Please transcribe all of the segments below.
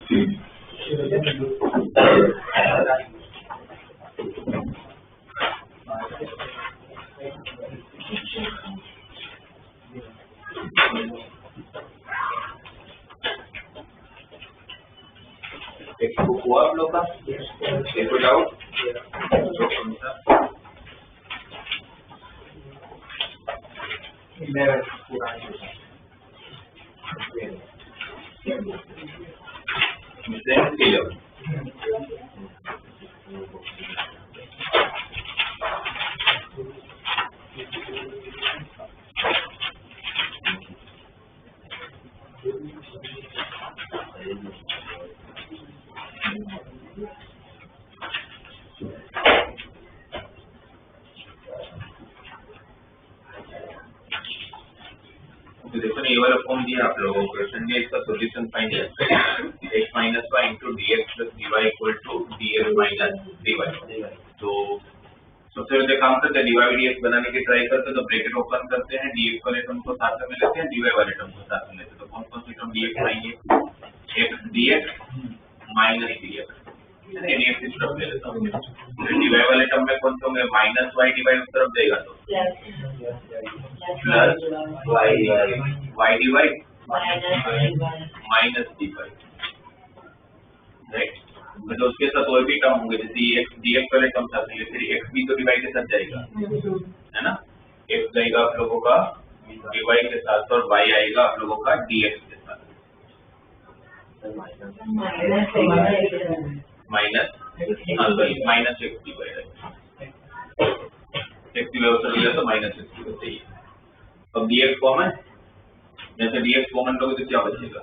Text हुआ आप लोग का? देखो डाउट देखो ये वाला फॉर्म दिया आप लोगों को, क्वेश्चन में इसका सॉल्यूशन फाइंड किया x minus y into d x plus d y equal to d x minus d y. तो सबसे पहले काम करते हैं डीवाई डी एक्स बनाने की ट्राई करते हैं। तो ब्रैकेट ओपन करते हैं, डी एक्स वाले टर्म को साथ में लेते हैं, डी वाई वाले टर्म को साथ में लेते हैं। तो कौन कौन सी टर्म डी एक्स आएंगे? X d x minus d x, NX इस तरफ ले लेता हूँ। डी वाई वाले टर्म में कौन सा होंगे? माइनस वाई डी वाई उस तरफ देगा तो plus y d y minus d y, right. तो उसके साथ और भी टर्म होंगे, जैसे एक्स डी एक्स वाले टर्म साथ में, फिर एक्स भी तो डी वाई के साथ जाएगा, है ना। एक्स जाएगा आप लोगों का डी वाई के साथ और वाई आएगा आप लोगों का डी एक्स के साथ। Minus minus x d y, x d y उतर लिया तो माइनस एक्स डी वाई चाहिए। अब डी एक्स कॉमन, जैसे डी एक्स कॉमन लोगे तो क्या बचेगा?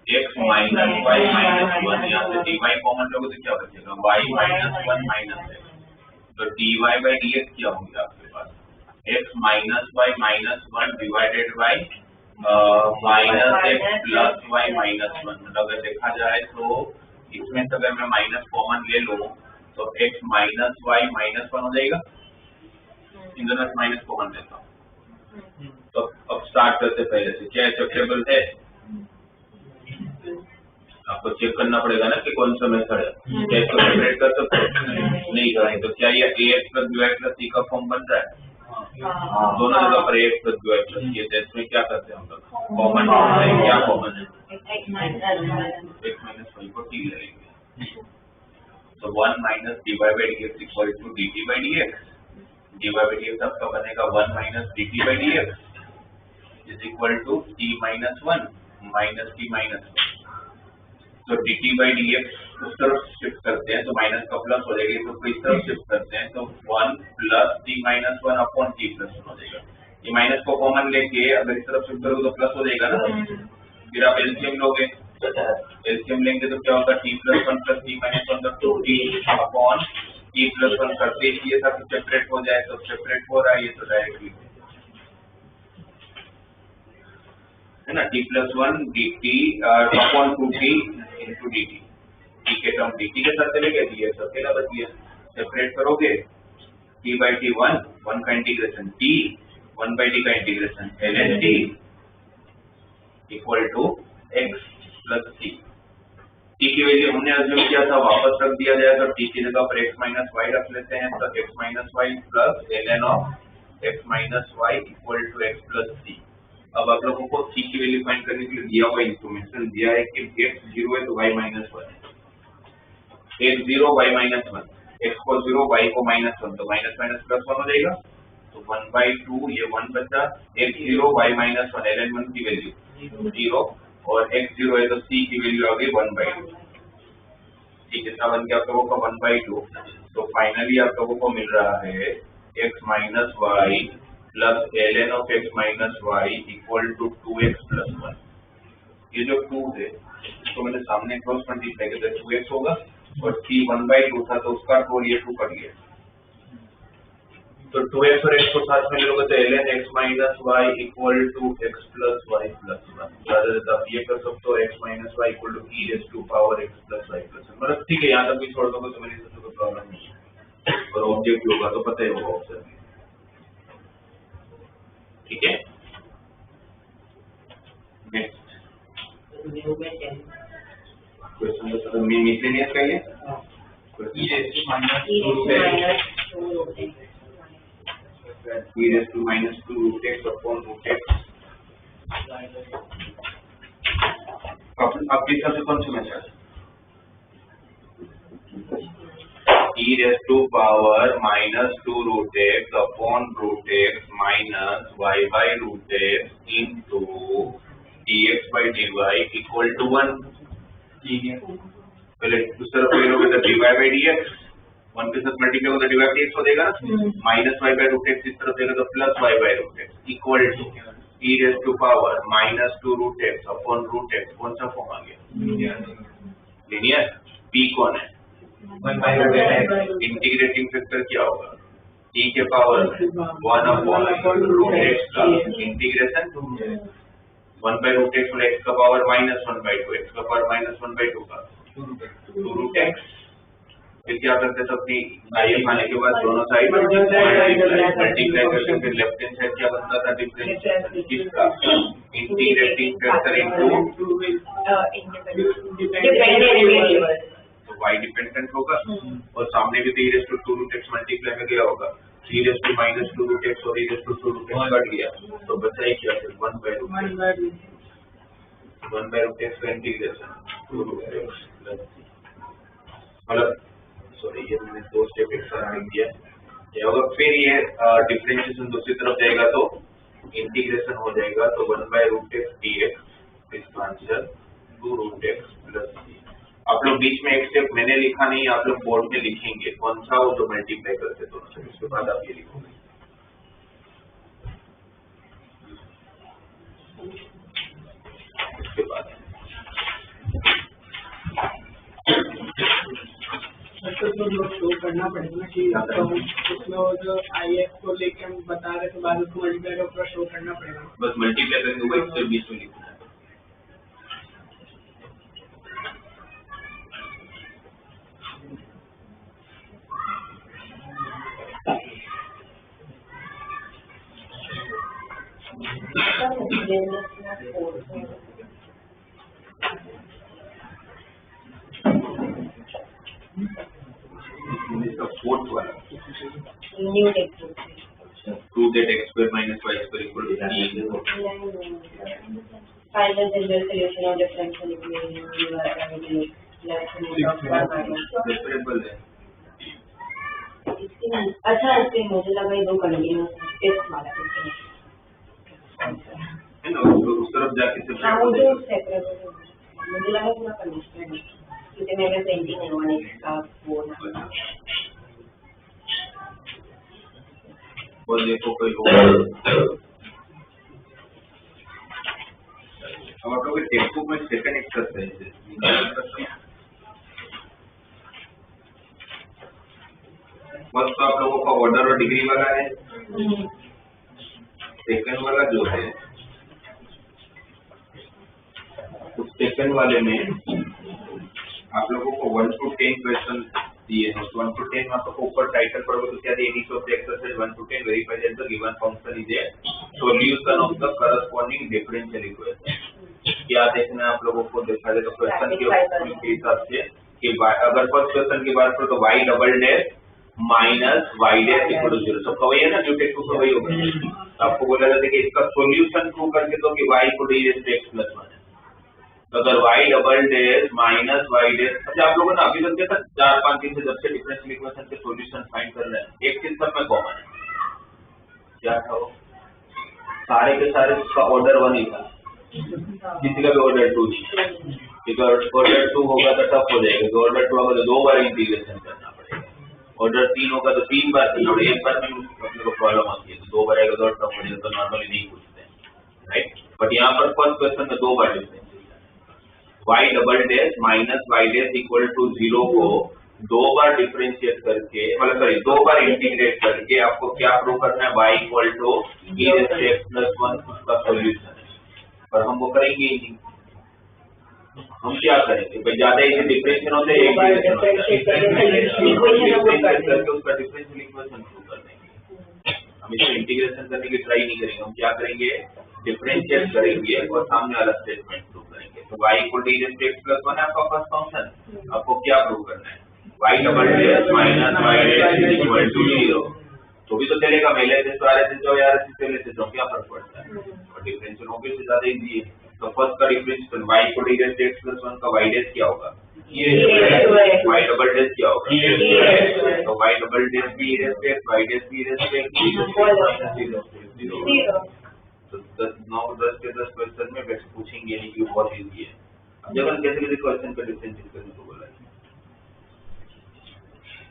X minus y minus one, यहाँ से डी वाई कॉमन लोगे तो क्या बचेगा? Y minus one minus x. तो d y by d x क्या होंगे आपके पास? X minus y minus one divided by minus x plus y minus one. मतलब अगर देखा जाए तो इसमें से अगर मैं माइनस कॉमन ले लूं तो x minus y minus one हो जाएगा। इन दोनों से माइनस कॉमन लेता हूँ। तो अब स्टार्ट करते पहले से, क्या एक्सेप्टेबल है? आपको चेक करना पड़ेगा ना कि कौन सा मेथड है। क्या इसको सेपरेट कर सकते हैं? नहीं करेंगे तो क्या ये ax plus b y plus c का फॉर्म बन रहा है? दोनों जगह पर ax plus b y plus c है। इसमें क्या करते हैं हम लोग? कॉमन है, क्या कॉमन है? x माइनस वाई को t ले लेंगे। तो 1 minus d y by d x equal to d t by d x. D y by d x आपका बनेगा 1 minus d t by d x is equal to t minus 1 minus t minus 1। तो dt by d x उस तरफ shift करते हैं तो minus का plus हो जाएगा, तो इस तरफ शिफ्ट करते हैं तो 1 plus t minus 1 upon t plus 1 हो जाएगा। ये माइनस को कॉमन लेके अगर इस तरफ शिफ्ट करोगे तो प्लस हो जाएगा ना। फिर आप एलसीएम लोगे, एलसीएम लेंगे तो क्या होगा? t plus 1 plus t minus 1 तो 2t अपॉन t प्लस 1 करते ही ये सब सेपरेट हो जाए, तो सेपरेट हो रहा है ये तो डायरेक्टली है ना। t plus 1 dt upon 2t into dt, t के टर्म dt के साथ चले गए, dx अकेला बच गया। सेपरेट करोगे t बाई टी 1 का इंटीग्रेशन t 1 बाई टी का integration ln t equal to x plus c। t की वैल्यू हमने अज्यूम किया था, वापस रख दिया जाए तो t की जगह पर x माइनस वाई रख लेते हैं। तो x minus y plus ln of x minus y equal to x plus c। अब आप लोगों को c की वैल्यू फाइंड करने के लिए दिया हुआ इंफॉर्मेशन दिया है कि x 0 है तो y माइनस 1 है, x 0 y माइनस 1, x को 0 y को माइनस 1, तो माइनस माइनस प्लस 1 हो जाएगा। तो 1/2 ये 1 बचा, x 0 y माइनस 1 ln 1 की वैल्यू 0 और x 0 है तो c की वैल्यू आ गई 1/2। ठीक है, बन गया आप लोगों का 1/2। तो फाइनली आप लोगों को मिल रहा है x minus y plus ln of x minus y equal to 2x plus 1। ये जो 2 है तो मैंने सामने क्रॉस मल्टीप्लाई किया तो 2x होगा और c 1/2 था तो उसका 2 ये 2 कट गया। तो 2x और x को साथ में लोगे तो ln x minus y equal to x plus y plus 1। आप ये कर सकते हो x minus y equal to e raise to power x plus y plus 1। मतलब ठीक है, यहाँ तक भी छोड़ दोगे तो मेरे से कोई प्रॉब्लम नहीं है। और ऑब्जेक्ट होगा तो पता ही होगा ऑप्शन। ठीक है, नेक्स्ट क्वेश्चन तो मिसलेनियस का ये e raised to minus 2 root x upon root x। आपके हिसाब से कौन सा match e raised to power minus 2 root x upon root x minus y by root x into dx by dy equal to 1। पहले उस तरफ ले लोगे तो dy by dx 1 के साथ मल्टीप्लाई होगा तो dy by dx हो जाएगा माइनस y by root x इस तरफ देगा तो प्लस y by root x equal to e raised to power minus 2 root x upon root x कौन सा फॉर्म आ गया लीनियर p कौन है 1 by root x integrating factor क्या होगा e के पावर 1 upon root x का integration 1 by root x x का पावर minus 1 by 2 x का पावर minus 1 by 2 का 2 root x फिर क्या करते हैं अपनी आईएम आने के बाद दोनों साइड मल्टीप्लाई करके फिर लेफ्ट हैंड साइड क्या बनता था डिफरेंशियल किसका इंटीग्रेटिंग फैक्टर इनटू तो y डिपेंडेंट होगा और सामने भी e raised to 2 root x multiply में गया होगा e raised to minus 2 root x और e raised to 2 root x cut गया तो बचा ही क्या फिर 1 by root x का इंटीग्रेशन 2 root x मतलब सॉरी ये मैंने दो स्टेप एक साथ लिख दिया क्या होगा फिर ये डिफरेंशिएशन दूसरी तरफ जाएगा तो इंटीग्रेशन हो जाएगा तो 1 by root x dx इसका answer 2 root x plus c। आप लोग बीच में एक स्टेप मैंने लिखा नहीं आप लोग बोर्ड में लिखेंगे कौन सा वो जो मल्टीप्लाई करते दोनों से उसके बाद आप ये लिखोगे उसके बाद तो लोग शो करना पड़ेगा कि उसमें वो जो IX को लेके हम बता रहे थे बाद उसको मल्टीप्लाई का पूरा शो करना पड़ेगा बस मल्टीप्लाई करके वो एक से बीच में लिखना है फोर्थ वाला new text prove that x square minus y square equal to c find the general solution of differential equation separable है अच्छा इसके मुझे लगा ये दो कंटिन्यूअस टेस्ट वाला है ना उस तरफ जाके सेपरेबल मुझे लगा पूरा कंडीशनल है क्योंकि मेरे पेंटिंग है वन का वो ना और देखो कोई होगा अब आप लोग टेक्स्ट बुक में सेकंड एक्सरसाइज है बस तो आप लोगों का ऑर्डर और डिग्री वाला है सेकंड वाला जो है उस सेकंड वाले में आप लोगों को 1 to 10 क्वेश्चन दिए हैं 1 to 10 आप लोगों को ऊपर टाइटल पढ़ोगे तो क्या दिया initial of the exercise 1 to 10 verify that the given function is a solution of the corresponding differential equation क्या देखना है आप लोगों को देखा जाए तो क्वेश्चन के हिसाब से कि अगर फर्स्ट क्वेश्चन की बात करो तो y double dash minus y dash equal to 0 सबका वही है ना न्यूटन को वही होगा आपको बोला जाता है कि इसका सॉल्यूशन प्रूव करके तो कि y equal to x plus 1 तो अगर y double dash minus y dash अच्छा आप लोगों ने अभी तक देखा 4-5 दिन से जब से डिफरेंशियल इक्वेशन के सॉल्यूशन फाइंड कर रहे हैं एक चीज सब में कॉमन है क्या था वो सारे के सारे उसका ऑर्डर 1 ही था किसी का भी ऑर्डर 2 ही ऑर्डर 2 होगा तो टफ हो जाएगा तो ऑर्डर 2 होगा तो 2 बार इंटीग्रेशन करना पड़ेगा ऑर्डर 3 होगा तो 3 बार करना पड़ेगा एक बार में अपने को प्रॉब्लम आती है तो 2 बार आएगा तो टफ हो जाएगा तो नॉर्मली नहीं पूछते हैं राइट बट यहाँ पर फर्स्ट क्वेश्चन में 2 बार difference y double dash minus y dash equal to 0 को 2 बार डिफरेंशिएट करके मतलब सॉरी 2 बार इंटीग्रेट करके आपको क्या प्रूव करना है y equal to e raise to x plus 1 उसका सॉल्यूशन है पर हम वो करेंगे ही नहीं हम क्या करेंगे भाई ज्यादा इसे डिफरेंशिएशन होते हैं एक करके उसका डिफरेंशियल इक्वेशन प्रूव कर देंगे हम इसे इंटीग्रेशन करने की ट्राई नहीं करेंगे हम क्या करेंगे डिफरेंशिएट करेंगे और सामने वाला स्टेटमेंट प्रूव करेंगे तो y equal to e raise to x plus 1 है आपका फर्स्ट फंक्शन। आपको क्या प्रूव करना है? y double dash minus y dash is equal to 0। तो भी तो चलेगा, पहले से तो आर एस जाओ यार पहले से तो क्या फर्क पड़ता है? और डिफरेंशियल ऑब्वियसली ज्यादा इजी है। तो फर्स्ट का differential y equal to e raise to x plus 1 का y डैश क्या होगा? y डबल डैश क्या होगा? तो y डबल डैश भी e raise to x, y dash भी e रेज़ टू x, तो 10 के 10 क्वेश्चन में वैसे पूछेंगे नहीं कि बहुत इजी है। अब जब हम कैसे कैसे क्वेश्चन का डिफरेंशिएट करने को बोला है,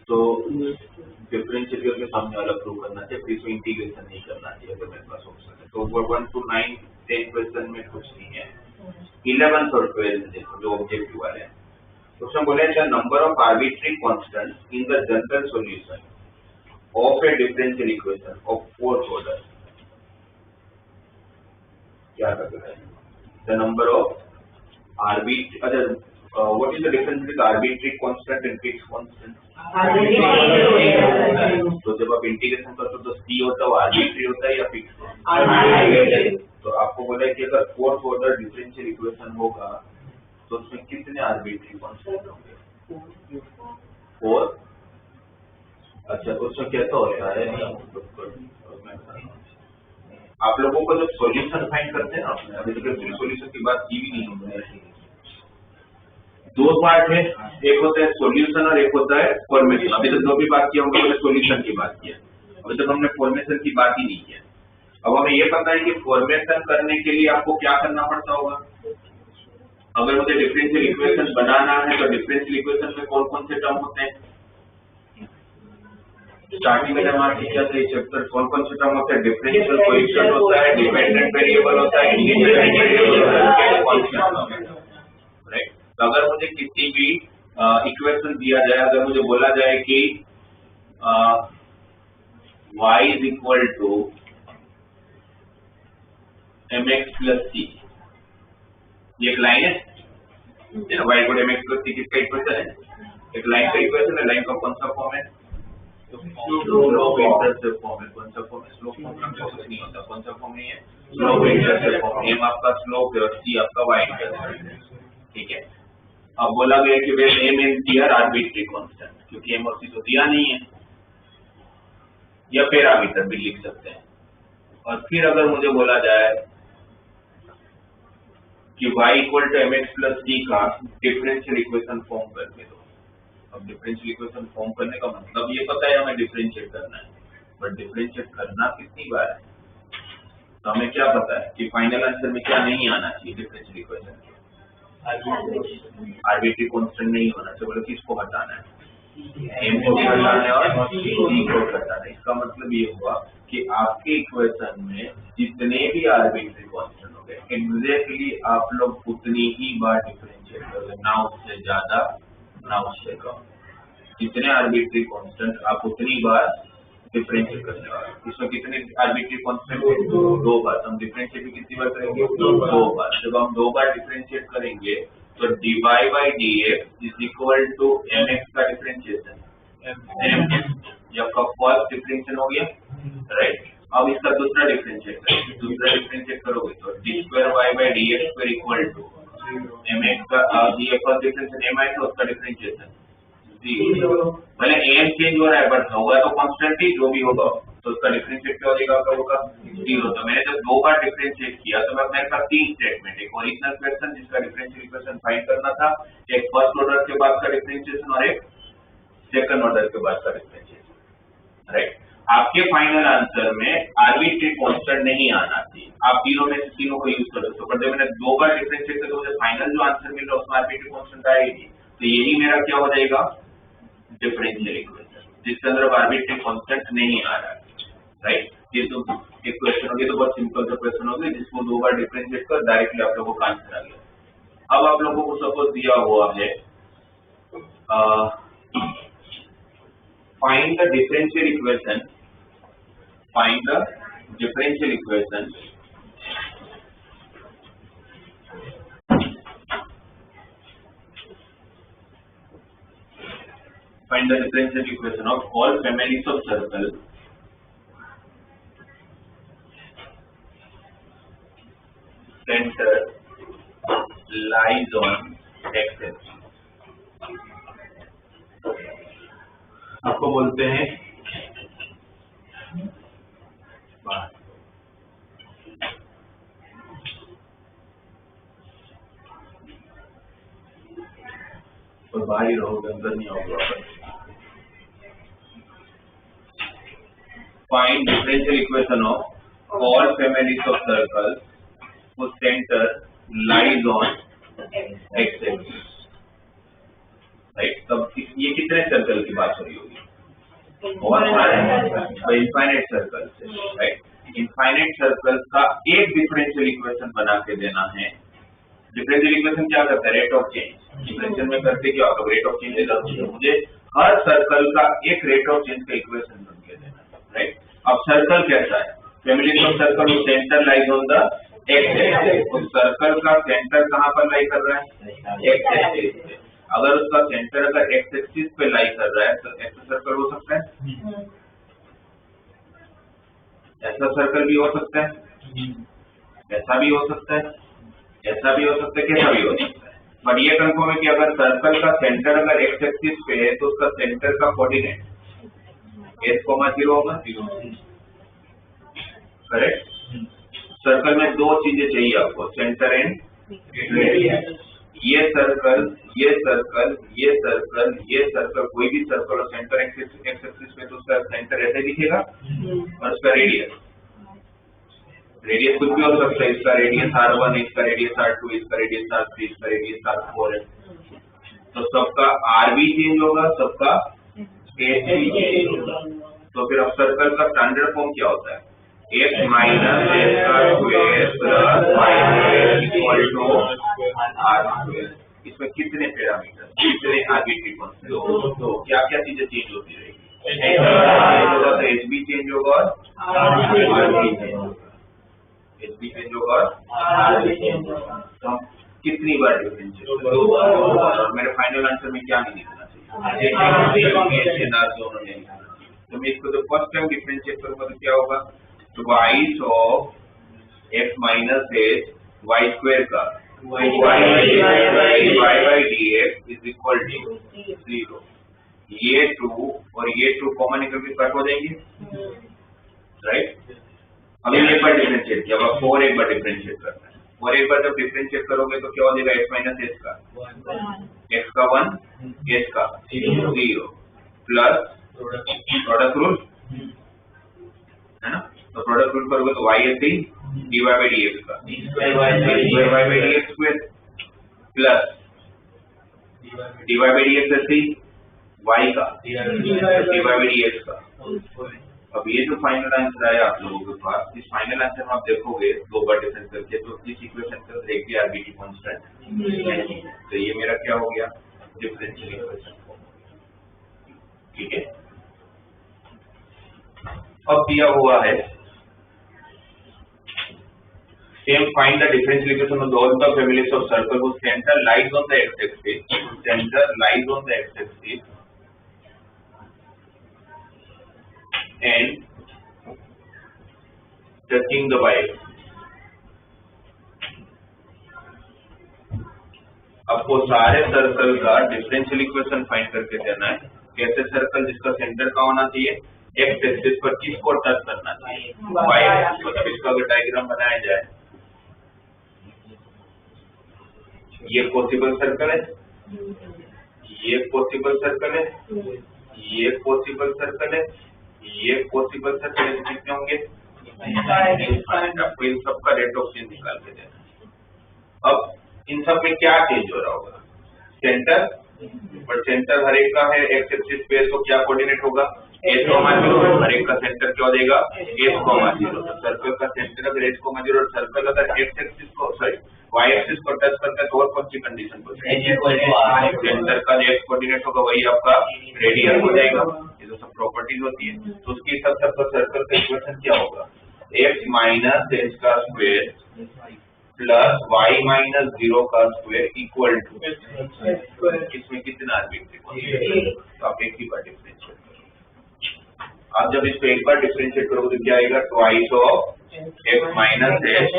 तो डिफरेंशिएट करके सामने वाला प्रूव करना चाहिए, फिर इसमें इंटीग्रेशन नहीं करना चाहिए अगर मेरे पास ऑप्शन है। तो 1 to 9 10 क्वेश्चन में कुछ नहीं है। 11th और 12th देखो जो ऑब्जेक्टिव वाले हैं, तो उसमें बोले the number of arbitrary constant in the general solution of A differential equation of fourth order. क्या कर रहा है? द नंबर ऑफ आर्बिट्री, अच्छा what is the difference between arbitrary constant and fixed constant? तो जब आप इंटीग्रेशन करते हो तो सी होता है, आर्बिट्री होता है या फिक्स? तो आपको बोला है कि अगर फोर्थ ऑर्डर डिफरेंशियल इक्वेशन होगा तो उसमें कितने आर्बिट्री कांस्टेंट होंगे? 4। अच्छा उसमें कैसा होता है, आप लोगों को जब सॉल्यूशन फाइंड करते हैं ना, अभी तक सॉल्यूशन की बात की भी नहीं हमने। 2 पार्ट है, एक होता है सॉल्यूशन और एक होता है फॉर्मेशन। अभी तक जो भी बात किया हम लोगों ने सॉल्यूशन की बात किया, अभी तक हमने फॉर्मेशन की बात ही नहीं किया। अब हमें ये पता है कि फॉर्मेशन करने के लिए आपको क्या करना पड़ता होगा। अगर मुझे डिफरेंशियल इक्वेशन बनाना है तो डिफरेंशियल इक्वेशन में कौन कौन से टर्म होते हैं? स्टार्टिंग में जब आप किया था चैप्टर, कौन कौन से टर्म होते हैं? डिफरेंशियल कोएफिशिएंट होता है, डिपेंडेंट वेरिएबल होता है, इंडिपेंडेंट वेरिएबल होता है, कांस्टेंट होता है, राइट। तो अगर मुझे किसी भी इक्वेशन दिया जाए, अगर मुझे बोला जाए कि y is equal to mx plus c, ये एक लाइन है y equal to mx plus c किसका इक्वेशन है? एक लाइन का इक्वेशन है। लाइन का कौन सा फॉर्म है? स्लोप इंटरसेप्ट फॉर्म है। कौन सा फॉर्म है? स्लोप फॉर्म का कुछ नहीं होता। कौन सा फॉर्म नहीं है? Slope intercept form. m आपका स्लोप है और c आपका y इंटरसेप्ट है, ठीक है। अब बोला गया कि where m and c are arbitrary constant, क्योंकि m और c तो दिया नहीं है, या पैरामीटर भी लिख सकते हैं। और फिर अगर मुझे बोला जाए कि y equal to mx plus c का डिफरेंशियल इक्वेशन फॉर्म करके दो। अब डिफरेंशियल इक्वेशन फॉर्म करने का मतलब ये पता है हमें डिफरेंशिएट करना है, बट डिफरेंशिएट करना कितनी बार है? तो हमें क्या पता है कि फाइनल आंसर में क्या नहीं आना चाहिए डिफरेंशियल इक्वेशन के? आर्बिट्री कांस्टेंट नहीं होना चाहिए। बोले किसको हटाना है? m को हटाना है और c को हटाना है। इसका मतलब ये हुआ कि आपके इक्वेशन में जितने भी आर्बिट्री कांस्टेंट हो गए, एग्जैक्टली आप लोग उतनी ही बार डिफरेंशिएट करोगे, ना उससे ज्यादा ना उससे कम। जितने आर्बिट्री कांस्टेंट आप उतनी बार डिफरेंशिएट करने वाले। इसमें कितने आर्बिट्री कांस्टेंट? 2 बार। हम डिफरेंशिएट कितनी बार करेंगे? 2 बार। जब हम 2 बार डिफरेंशिएट करेंगे तो dy by dx is equal to mx का डिफरेंशिएशन mx, ये आपका फर्स्ट डिफरेंशिएशन हो गया, राइट। अब इसका दूसरा डिफरेंशिएट करेंगे। दूसरा डिफरेंशिएट करोगे तो d square y by dx square equal to mx का ये फर्स्ट डिफरेंशिएशन m है तो उसका डिफरेंशिएशन 0। भले m चेंज हो रहा है बट होगा तो कांस्टेंट ही, जो भी होगा तो उसका डिफरेंशिएट क्या हो जाएगा? आपका होगा 0। तो मैंने जब 2 बार डिफरेंशिएट किया तो मेरे पास 3 स्टेटमेंट, एक ओरिजिनल क्वेश्चन जिसका डिफरेंशियल इक्वेशन फाइंड करना था, एक फर्स्ट ऑर्डर के बाद का डिफरेंशिएशन और एक सेकंड ऑर्डर के बाद का डिफरेंशिएशन, राइट। आपके फाइनल आंसर में आर्बिट्री कांस्टेंट नहीं आना चाहिए। आप तीनों में से तीनों को यूज कर सकते हो, पर जब मैंने 2 बार डिफरेंशिएट किया तो मुझे फाइनल जो आंसर मिल रहा है उसमें आर्बिट्री कांस्टेंट आएगी, तो यही मेरा क्या हो जाएगा? डिफरेंशियल इक्वेशन, जिसके अंदर आर्बिट्री कांस्टेंट नहीं आ रहा है, राइट। ये तो एक क्वेश्चन हो गया, तो बहुत सिंपल सा क्वेश्चन हो गया जिसको 2 बार डिफरेंशिएट कर डायरेक्टली आप लोगों को आंसर आ गया। अब आप लोगों को सपोज दिया हुआ है find the differential equation, find the differential equation find the differential equation of all families of circle center lies on x-axis, आपको बोलते हैं बाहर। और बाहर ही रहोगे, अंदर नहीं आओगे। Find differential equation of all families of circles whose center lies on x-axis, right. तब ये कितने सर्कल की बात हो रही होगी? बहुत सारे इनफाइनाइट सर्कल से, राइट। इनफाइनाइट सर्कल का एक डिफरेंशियल इक्वेशन बना के देना है। डिफरेंशियल इक्वेशन क्या करता है? Rate of change. डिफरेंशियल में करते क्या होगा? रेट ऑफ चेंज देगा। मुझे हर सर्कल का एक रेट ऑफ चेंज का इक्वेशन बन के देना है, राइट। अब सर्कल कैसा है? फैमिली ऑफ सर्कल में centre lies on the x axis. उस सर्कल का सेंटर कहाँ पर लाई कर रहा है? एक्स एक्सिस पे। अगर उसका सेंटर अगर एक्स एक्सिस पे लाई कर रहा है तो ऐसा सर्कल हो सकता है, ऐसा सर्कल भी हो सकता है, ऐसा भी हो सकता है, ऐसा भी हो सकता है, कैसा भी हो सकता है। पर ये कंफर्म है कि अगर सर्कल का सेंटर अगर एक्स एक्सिस पे है तो उसका सेंटर का कोऑर्डिनेट s,0 होगा, करेक्ट। सर्कल में दो चीजें चाहिए आपको, सेंटर एंड रेडियस। ये सर्कल, ये सर्कल, ये सर्कल, ये सर्कल, कोई भी सर्कल और सेंटर एक्स एक्सिस पे तो उसका सेंटर ऐसे दिखेगा और उसका रेडियस कुछ भी हो सकता है। इसका रेडियस r1, इसका रेडियस r2, इसका रेडियस r3, इसका रेडियस r4 है। तो सबका r भी चेंज होगा, सबका s भी चेंज होगा। तो फिर अब सर्कल का स्टैंडर्ड फॉर्म क्या होता है? x माइनस s का square plus y square equal to r square. इसमें कितने पैरामीटर, कितने आर्बिट्री कांस्टेंट, तो क्या क्या चीजें चेंज होती रहेगी? तो h भी चेंज होगा और r भी चेंज होगा, h भी चेंज होगा और r भी चेंज होगा। तो हम कितनी बार डिफरेंशिएट करेंगे? और मेरे फाइनल आंसर में क्या नहीं लिखना चाहिए? तो मैं इसको तो फर्स्ट टाइम डिफरेंशिएट करूंगा तो क्या होगा? Twice of x minus h y square का y by dx is equal to 0। ये 2 और ये 2 कॉमन निकल के कट हो जाएंगे, राइट। अभी एक बार डिफरेंशिएट किया, अब 4 एक बार डिफरेंशिएट करना है। और एक बार जब डिफरेंशिएट करोगे तो क्या हो जाएगा? x माइनस h का x का 1, h का 0 प्लस प्रोडक्ट रूल है ना। तो प्रोडक्ट रूल करोगे तो y ऐसे ही dy बाई dx का y by dx square plus dy by dx ऐसे ही y का dy बाई dx का। अब ये जो फाइनल आंसर आया आप लोगों के पास, इस फाइनल आंसर में आप देखोगे दो बार डिफरेंस करके तो इस इक्वेशन के अंदर एक भी आरबीटी कांस्टेंट नहीं है। तो ये मेरा क्या हो गया? Differential equation. ठीक है। अब दिया हुआ है same find the differential equation of all the families of circle whose center lies on the x-axis, center lies on the x-axis and touching the y-axis। आपको सारे सर्कल का डिफरेंशियल इक्वेशन फाइंड करके देना है। कैसे सर्कल जिसका centre का होना चाहिए? एक्स एक्सिस पर किसको टच करना चाहिए? Y axis. मतलब इसका अगर डायग्राम बनाया जाए, ये पॉसिबल सर्कल है, ये पॉसिबल सर्कल है, ये पॉसिबल सर्कल है, ये पॉसिबल सर्कल है। कितने होंगे? आपको इन सब का रेट ऑफ चेंज निकाल के देना है। अब इन सब में क्या चेंज हो रहा होगा? सेंटर, पर सेंटर हर एक का है एक्स एक्सिस पे, तो क्या कोऑर्डिनेट होगा? s,0। हर एक का सेंटर क्या हो जाएगा? s,0। तो सर्कल का सेंटर अगर s,0 और सर्कल अगर x एक्सिस को y एक्सिस को टच करता है तो और कौन सी कंडीशन को? सेंटर का जो x कोऑर्डिनेट होगा वही आपका रेडियस हो जाएगा। ये जो सब प्रॉपर्टीज होती है तो उसके हिसाब से आपका सर्कल का इक्वेशन क्या होगा? x माइनस h का स्क्वायर प्लस y माइनस 0 का स्क्वायर इक्वल टू, इसमें कितना आर्बिट्री? तो आप एक ही बार डिफरेंशिएट करोगे। आप जब इसको एक बार डिफरेंशिएट करोगे तो क्या आएगा? Twice of x minus h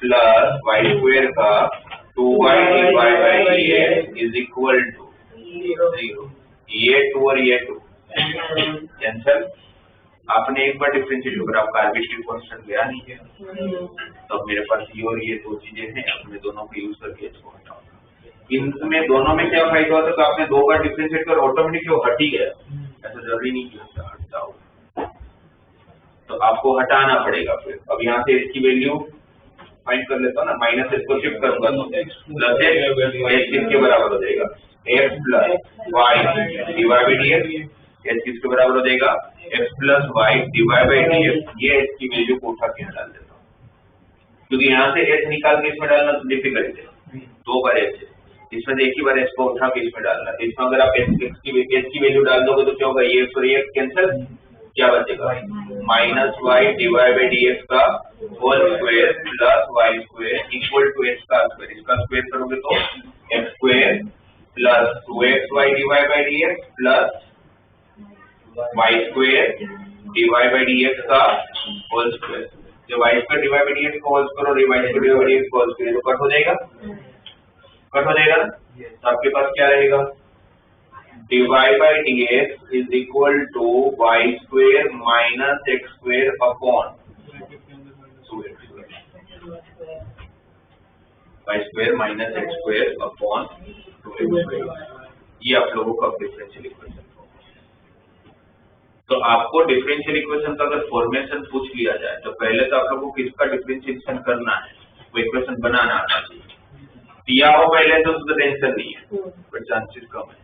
plus y square का 2y dy by dx is equal to 0। ये 2 और ये 2 कैंसल। आपने एक बार डिफरेंशिएट करा, आपका आर्बिट्री कांस्टेंट गया नहीं है, तो मेरे पास ये और ये दो चीजें हैं, अपने दोनों को यूज करके इसको हटाओ। इनमें दोनों में क्या फायदा होता है, तो आपने दो बार डिफरेंशिएट कर ऑटोमेटिकली वो हट ही गया, ऐसा जरूरी नहीं कि उसका हटता हो, तो आपको हटाना पड़ेगा। फिर अब यहाँ से इसकी वैल्यू फाइंड कर लेता हूँ ना, माइनस इसको शिफ्ट करूंगा तो प्लस x किसके बराबर हो जाएगा, x plus y divide by dx, x किसके बराबर हो जाएगा, x plus y divide by dx। ये x की वैल्यू को उठा के डाल देता हूँ, क्योंकि यहाँ से x निकाल के इसमें डालना डिफिकल्ट है, दो बार x है, इसमें से एक ही बार x को उठा के इसमें डालना है। इसमें अगर आप x की वैल्यू डाल दोगे तो क्या होगा, ये x और ये कैंसिल, क्या बचेगा, minus y divide by dx का whole square plus y square equal to x का स्क्वायर। इसका स्क्वायर करोगे तो x square plus 2xy divide by dx plus y square divide by dx का होल स्क्वायर। जब y square divide by dx का whole square और y square divide by dx का whole square तो cut हो जाएगा, कट हो जाएगा। तो आपके पास क्या रहेगा, divide by dx is equal to y square minus x square upon 2x square, y square minus x square upon 2x square. ये आप लोगों का डिफरेंशियल इक्वेशन। तो आपको डिफरेंशियल इक्वेशन का अगर फॉर्मेशन पूछ लिया जाए तो पहले तो आप लोगों को किसका डिफरेंशिएशन करना है, वो इक्वेशन बनाना आना चाहिए। दिया हो पहले तो उसका टेंशन नहीं है, बट चांसेस कम है।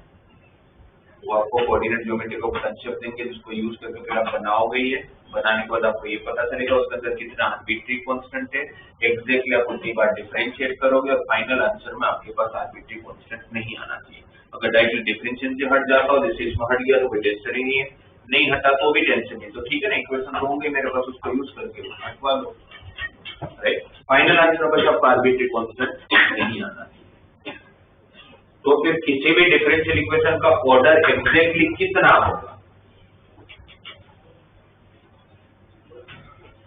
वो आपको कोऑर्डिनेट ज्योमेट्री का कंसेप्ट देंगे जिसको यूज करके फिर आप बनाओगे। ये बनाने के बाद आपको ये पता चलेगा उसके अंदर कितना आर्बिट्री कांस्टेंट है, एग्जैक्टली आप उतनी बार डिफरेंशिएट करोगे और फाइनल आंसर में आपके पास आर्बिट्री कांस्टेंट नहीं आना चाहिए। अगर डायरेक्टली डिफरेंशिएशन से हट जाता हो, जैसे इसमें हट गया तो कोई टेंशन ही नहीं है, नहीं हटा तो भी टेंशन नहीं। तो ठीक है ना, इक्वेशन होंगे मेरे पास, उसको यूज करके हटवा लो, राइट। फाइनल आंसर बस आपका आर्बिट्री कांस्टेंट नहीं आना चाहिए। तो फिर किसी भी डिफरेंशियल इक्वेशन का ऑर्डर एग्जैक्टली कितना होगा,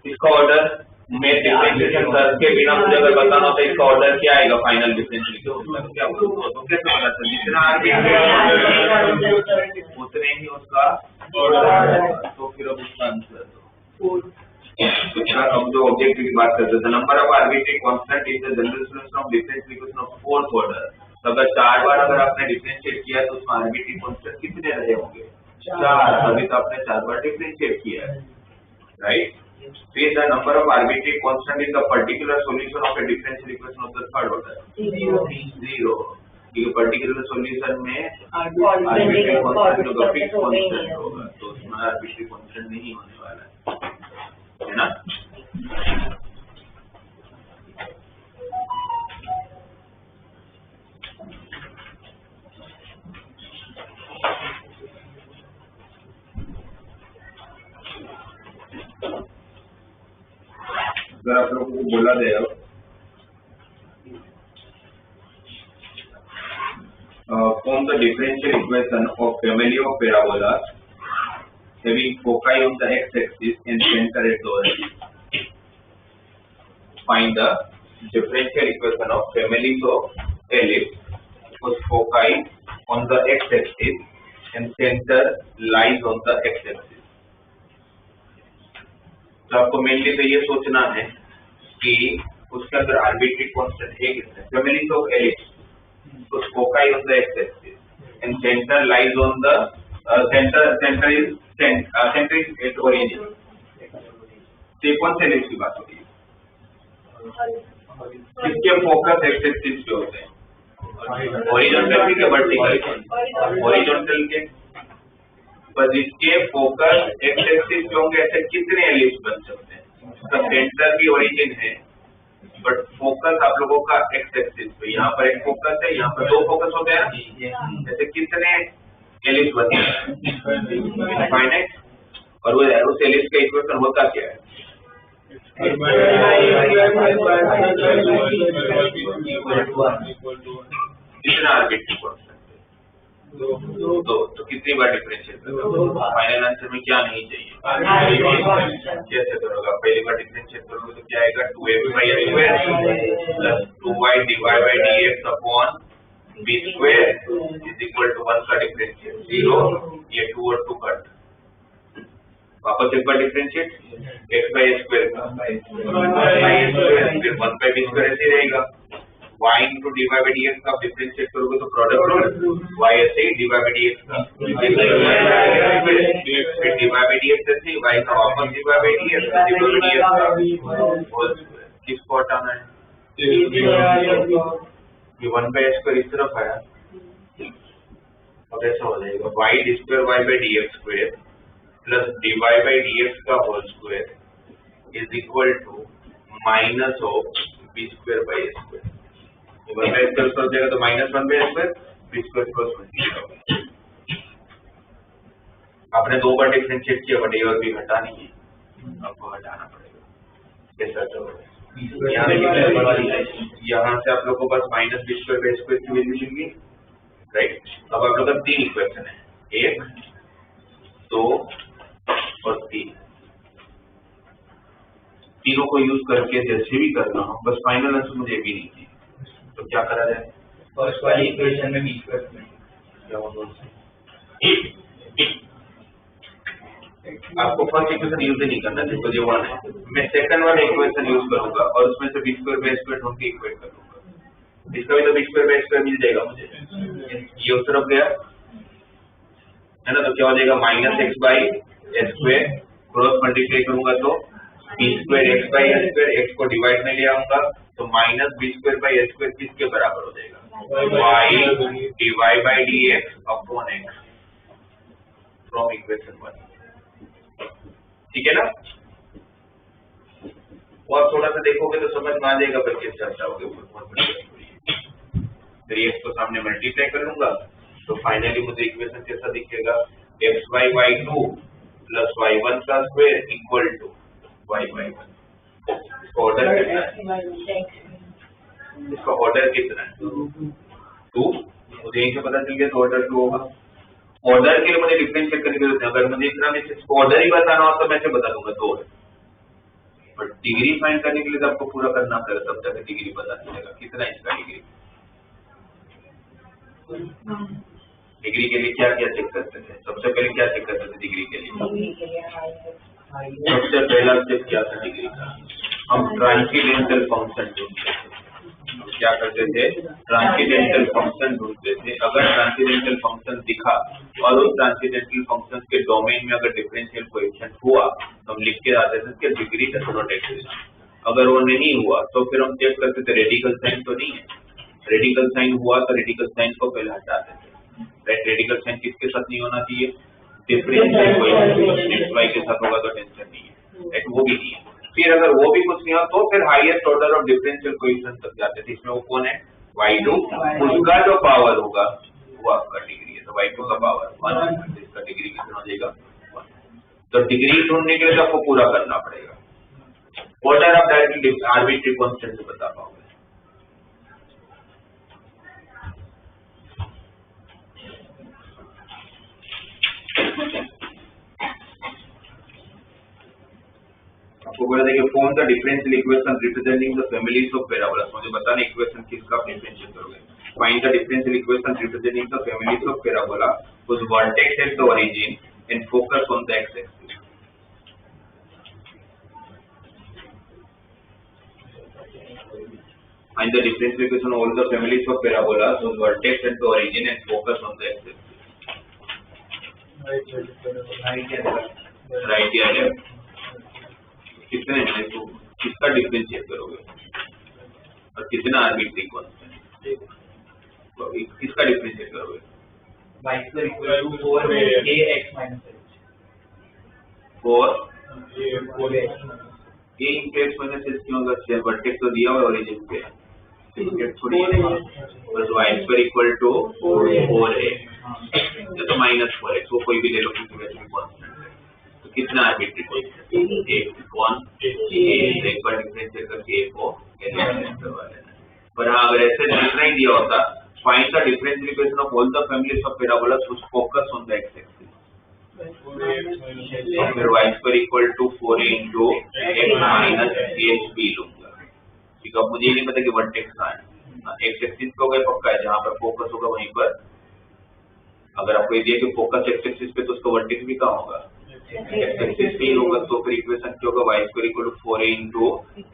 इसका ऑर्डर मैं डिफरेंशिएशन करके बिना मुझे अगर बताना हो तो इसका ऑर्डर क्या आएगा फाइनल डिफरेंशियल इक्वेशन क्या बोलूं, तो कैसे पता चले, जितना उतने ही उसका ऑर्डर। तो फिर अब उसका आंसर हम जो ऑब्जेक्ट की बात करते हैं, number of arbitrary constant is the general solution of differential equation of fourth order. तो अगर 4 बार अगर आपने डिफरेंशिएट किया तो उसमें आर्बिट्री कांस्टेंट कितने रहे होंगे, 4। अभी तो आपने 4 बार डिफरेंशिएट किया है, राइट। फिर the number of arbitrary constant in the particular solution of a differential equation of the third order 0। ये पर्टिकुलर सॉल्यूशन में आर्बिट्री कांस्टेंट होगा, फिक्स कांस्टेंट होगा, तो उसमें आर्बिट्री कांस्टेंट नहीं होने वाला है ना। अगर आप लोगों को बोला गया form the differential equation of family of parabolas having foci on the x-axis and center at the origin. Find the differential equation of families of ellipse whose foci on the x-axis and center lies on the x-axis. तो आपको mainly तो ये सोचना है कि उसके अंदर arbitrary constant है कितने, families of ellipse whose foci on the x-axis and center lies on the center is at origin. तो कौन से एलिप्स की बात हो रही है, किसके फोकस एक्स एक्सिस पे होते हैं, हॉरिजॉन्टल के वर्टिकल, हॉरिजॉन्टल के। पर जिसके फोकस एक्स एक्सिस पे होंगे ऐसे कितने एलिप्स बन सकते हैं, उसका सेंटर भी ओरिजिन है बट फोकस आप लोगों का एक्स एक्सिस पे, यहाँ पर एक फोकस है, यहाँ पर 2 फोकस होते हैं, ऐसे कितने एलिप्स बनते हैं, इनफाइनाइट। और वो उस एलिप्स का इक्वेशन होता क्या है, कितना आर्बिट्री कांस्टेंट है, दो। तो कितनी बार डिफरेंशिएट करोगे? फाइनल आंसर में क्या नहीं चाहिए? कैसे करोगे? पहली बार डिफरेंशिएट करोगे तो क्या आएगा? 2x/2 plus 2y divide by dx upon b square is equal to 1 का डिफरेंशिएट 0, ये 2 और 2 कट। वापस एक बार डिफरेंशिएट x/a² का 1/a², फिर 1/b² ऐसे रहेगा। y into dy by dx का डिफरेंशिएट करोगे तो प्रोडक्ट रूल y ऐसे ही dy by dx का फिर dy by dx ऐसे ही y का वापस dy by dx dy by dx का और किसको हटाना है? ये 1/a² इस तरफ आया, अब ऐसा हो जाएगा y d² y by dx square plus dy by dx का whole square is equal to minus of b² by a²। 1/a² कर देगा तो -1/a², b² + 1। आपने 2 बार डिफरेंशिएट किया बट a और b हटानी है, आपको हटाना पड़ेगा। कैसा चलोगे? यहाँ से आप लोग को बस -b² की वैल्यू मिल गई, राइट। अब आप लोग का 3 इक्वेशन है, 1 2 और 3। तीनों को यूज करके जैसे भी करना हो, बस फाइनल आंसर मुझे भी नहीं चाहिए। तो क्या करा जाए? फर्स्ट वाली इक्वेशन में b² आपको फर्स्ट इक्वेशन यूज ही नहीं करना है, तो ये 1 है। मैं सेकंड वाला इक्वेशन यूज करूंगा और उसमें से b² ढूंढ के इक्वेट करूंगा। इसका भी तो b² मिल जाएगा मुझे। ये उस तरफ गया है ना, तो क्या हो जाएगा? -x/a² क्रॉस मल्टीप्लाई करूंगा तो b² x/a², x को डिवाइड में ले आऊंगा तो -b²/a² किसके बराबर हो जाएगा? y dy by dx upon x from equation 1। ठीक है ना? वो आप थोड़ा सा देखोगे तो समझ में आ जाएगा, पर किस चर्चा होगी। फिर x को सामने मल्टीप्लाई कर लूंगा तो फाइनली मुझे इक्वेशन कैसा दिखेगा? x/y2 प्लस y1 का स्क्वायर इक्वल टू y/1। इसका ऑर्डर कितना है? इसका ऑर्डर कितना है? 2। मुझे यहीं से पता चल गया तो ऑर्डर 2 होगा। ऑर्डर के लिए मुझे डिफरेंशिएट करने की जरूरत है। अगर मुझे इतना में इसको ऑर्डर ही बताना हो तो मैं से बता दूंगा 2 है, बट डिग्री फाइंड करने के लिए तो आपको पूरा करना पड़ेगा, तब तक डिग्री पता चलेगा कितना इसका डिग्री। डिग्री के लिए क्या क्या चेक करते थे? सबसे पहले क्या चेक करते थे डिग्री के लिए? सबसे पहला स्टेप क्या था डिग्री का? हम ट्रांसेंडेंटल फंक्शन ढूंढते थे। क्या करते थे? ट्रांसेंडेंटल फंक्शन ढूंढते थे। अगर ट्रांसेंडेंटल फंक्शन दिखा और उस ट्रांसेंडेंटल फंक्शन के डोमेन में अगर डिफरेंशियल कोएफिशिएंट हुआ तो हम लिख के आते थे कि डिग्री डज नॉट एग्जिस्ट। अगर वो नहीं हुआ तो फिर हम चेक करते थे रेडिकल साइन तो नहीं है। रेडिकल साइन हुआ तो रेडिकल साइन को पहले हटाते थे, राइट। रेडिकल साइन किसके साथ नहीं होना चाहिए? डिफरेंशियल कोएफिशिएंट xy के साथ होगा तो टेंशन नहीं है, राइट। वो भी नहीं है। फिर अगर वो भी कुछ नहीं हो तो फिर highest order of differential coefficient तक जाते थे। इसमें वो कौन है? y2। उसका जो पावर होगा वो आपका डिग्री है, तो y2 का पावर 1, इसका डिग्री कितना हो जाएगा? 1। तो डिग्री ढूंढने के लिए आपको पूरा करना पड़ेगा। ऑर्डर आप डायरेक्टली आर्बिट्री कांस्टेंट से बता पाओगे। आपको बोला था कि form the differential equation representing the families of parabolas. मुझे बताना इक्वेशन किसका डिफरेंशिएट करोगे? Find the differential equation representing the families of parabola whose vertex at the origin and focus on the x-axis. Find the differential equation of all the families of parabola whose vertex at the origin and focus on the x-axis. Right या left? कितने हैं तो किसका differentiate करोगे और कितना arbitrary constant? तो किसका डिफरेंशिएट करोगे? y² = 4ax - h 4 4ax a into x minus h क्यों होगा? शेयर वर्टेक्स तो दिया हुआ ओरिजिन पे है, थोड़ी बस y² = 4a तो -4x, वो कोई भी ले लो क्योंकि वैसे भी कांस्टेंट है। तो कितना आर्बिट्री कांस्टेंट? एक एक बार डिफरेंशिएट करके a को कैलकुलेट करवा लेना। पर हाँ, अगर ऐसे दूसरा ही दिया होता find the differential equation of all the families of parabolas whose focus on the x-axis. तो फिर y square equal to 4a into x minus hb लूंगा। ठीक है, अब मुझे ये नहीं पता कि वर्टेक्स कहाँ है, एक्स एक्सिस को गए पक्का है, जहाँ पर फोकस होगा वहीं पर। अगर आपको ये दिया कि फोकस एक्स एक्सिस पे, तो उसका वर्टेक्स भी कहाँ होगा, एक्स एक्सिस पे ही होगा। तो फिर इक्वेशन क्या होगा, y square equal to 4a into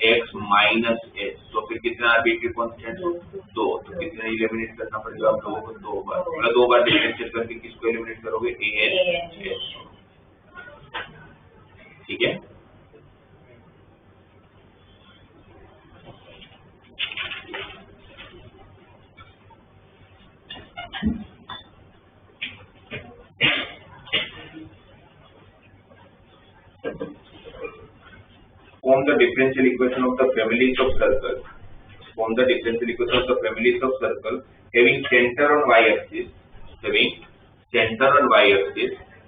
x minus h। तो फिर कितना आर्बिट्ररी कांस्टेंट, 2। तो कितना एलिमिनेट करना पड़ेगा आप लोगों को, 2 बार। मतलब 2 बार डिफरेंशिएट करके किसको एलिमिनेट करोगे, a h। ठीक है, form the differential equation of the families of circles. Form the differential equation of the families of circles having center on y-axis,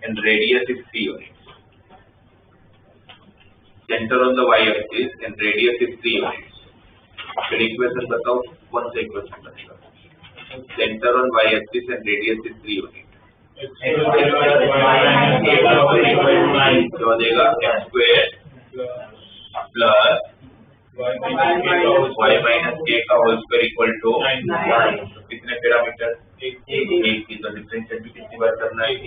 and radius is 3 units. Center on the y-axis and radius is 3 units. फिर equation बताओ, कौन सा equation बनेगा, centre on y-axis and radius is 3 units. क्या देगा, x square plus y minus k का whole square equal to 9। कितने parameter, एक की। तो डिफरेंशिएट भी कितनी बार करना है, एक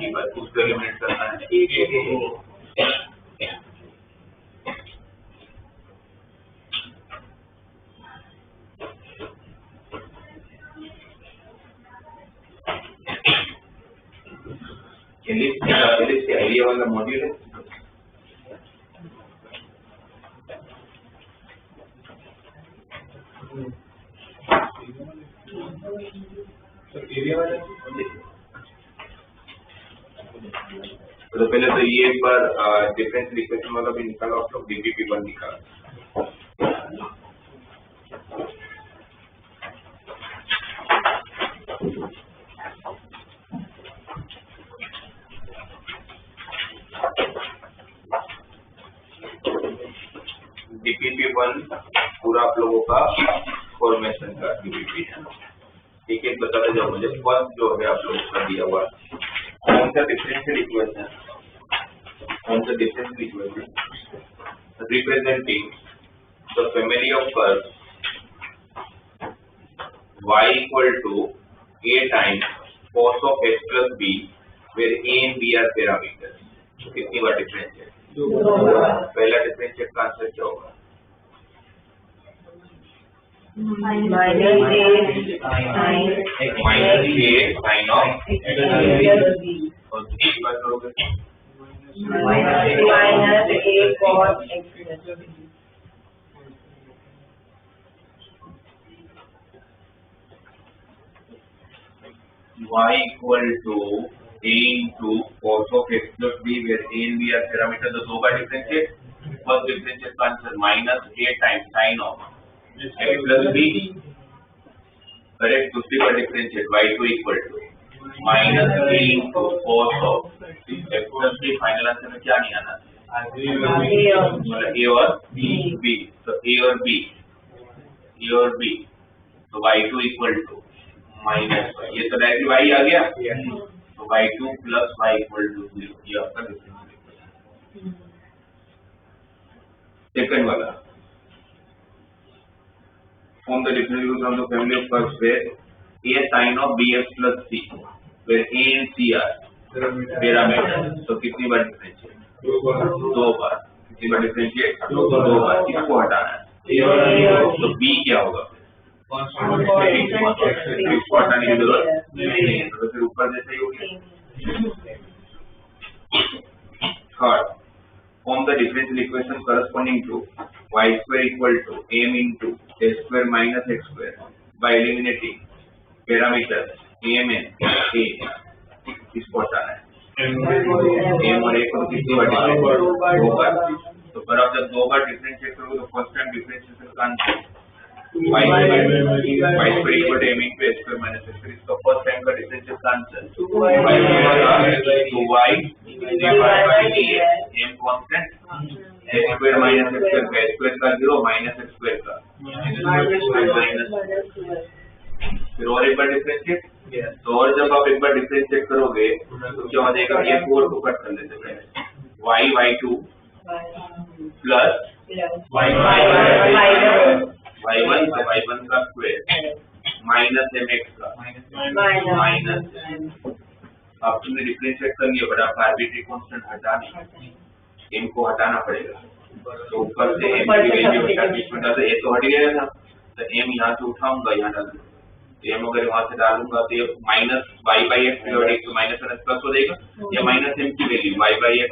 ही बार। उसको एलिमिनेट करना है, एलिप्स आइडिया वाला मॉड्यूल है। तो पहले तो ये एक बार डिफरेंशियल इक्वेशन वाला भी निकाला, आप लोग dp1 निकाला। dp1 पूरा आप लोगों का फॉर्मेशन का dp है। ठीक है, बताते जाओ मुझे। फर्स्ट जो है आप लोगों का दिया हुआ कौन सा differential equation, representing the family of curves y equal to a times cos of x plus b, where a and b are parameters. तो कितनी बार डिफरेंशिएट, पहला डिफरेंशिएट का आंसर क्या होगा, minus a sin of x b। और एक बार करोगे minus a cos x plus b। y equal to a into cos of x plus b, where a and b are parameter। तो 2 बार differentiate, first differentiate का answer minus a times sin of x plus b। Correct, दूसरी बार differentiate y2 equal to minus a into cos of x plus b। Final answer में क्या नहीं आना, मतलब a और b। तो a और b, तो y2 equal to minus y। ये तो डायरेक्टली y आ गया, तो y2 plus y equal to 0। ये आपका डिफरेंशियल इक्वेशन। सेकंड वाला, form the differential equation of the family of curves where a sin of bx plus c, where a and c are parameters। तो कितनी बार differentiate, 2 बार। कितनी बार differentiate, 2 बार। किसको हटाना है, तो b क्या होगा, इसको हटाने की जरूरत नहीं है, तो फिर ऊपर जैसे ही होगी। Third, form the differential equation corresponding to y square equal to m into a square minus x square by eliminating parameters m and a। इसको हटाना है, m और a को कितनी बार, 2 बार। तो पर आप जब 2 बार डिफरेंशिएट करोगे तो फर्स्ट टाइम डिफरेंशिएशन का answer y square equal to m into a square minus x square। इसका फर्स्ट टाइम का डिफरेंशिएशन का answer y divided by a, m constant, x square minus x square का, x square का 0 minus x square का minus. फिर और एक बार differentiate. Yes. तो और जब आप एक बार डिफरेंशिएट करोगे तो क्या हो जाएगा, ये 4 को कट कर लेते हैं पहले, y y2 प्लस y1 तो y1 का स्क्वायर माइनस mx का माइनस, अब तुमने डिफरेंशिएट कर लिया, बट आप आर्बिट्री कांस्टेंट हटा नहीं, m को हटाना पड़ेगा। तो ऊपर से m की वैल्यू हटा के ये तो हट गया था, तो m यहाँ से उठाऊंगा, यहाँ डाल दूंगा, तो m अगर वहां से डालूंगा तो ये minus y by x divide एक तो माइनस माइनस प्लस हो जाएगा, या माइनस m की वैल्यू y बाई एक्स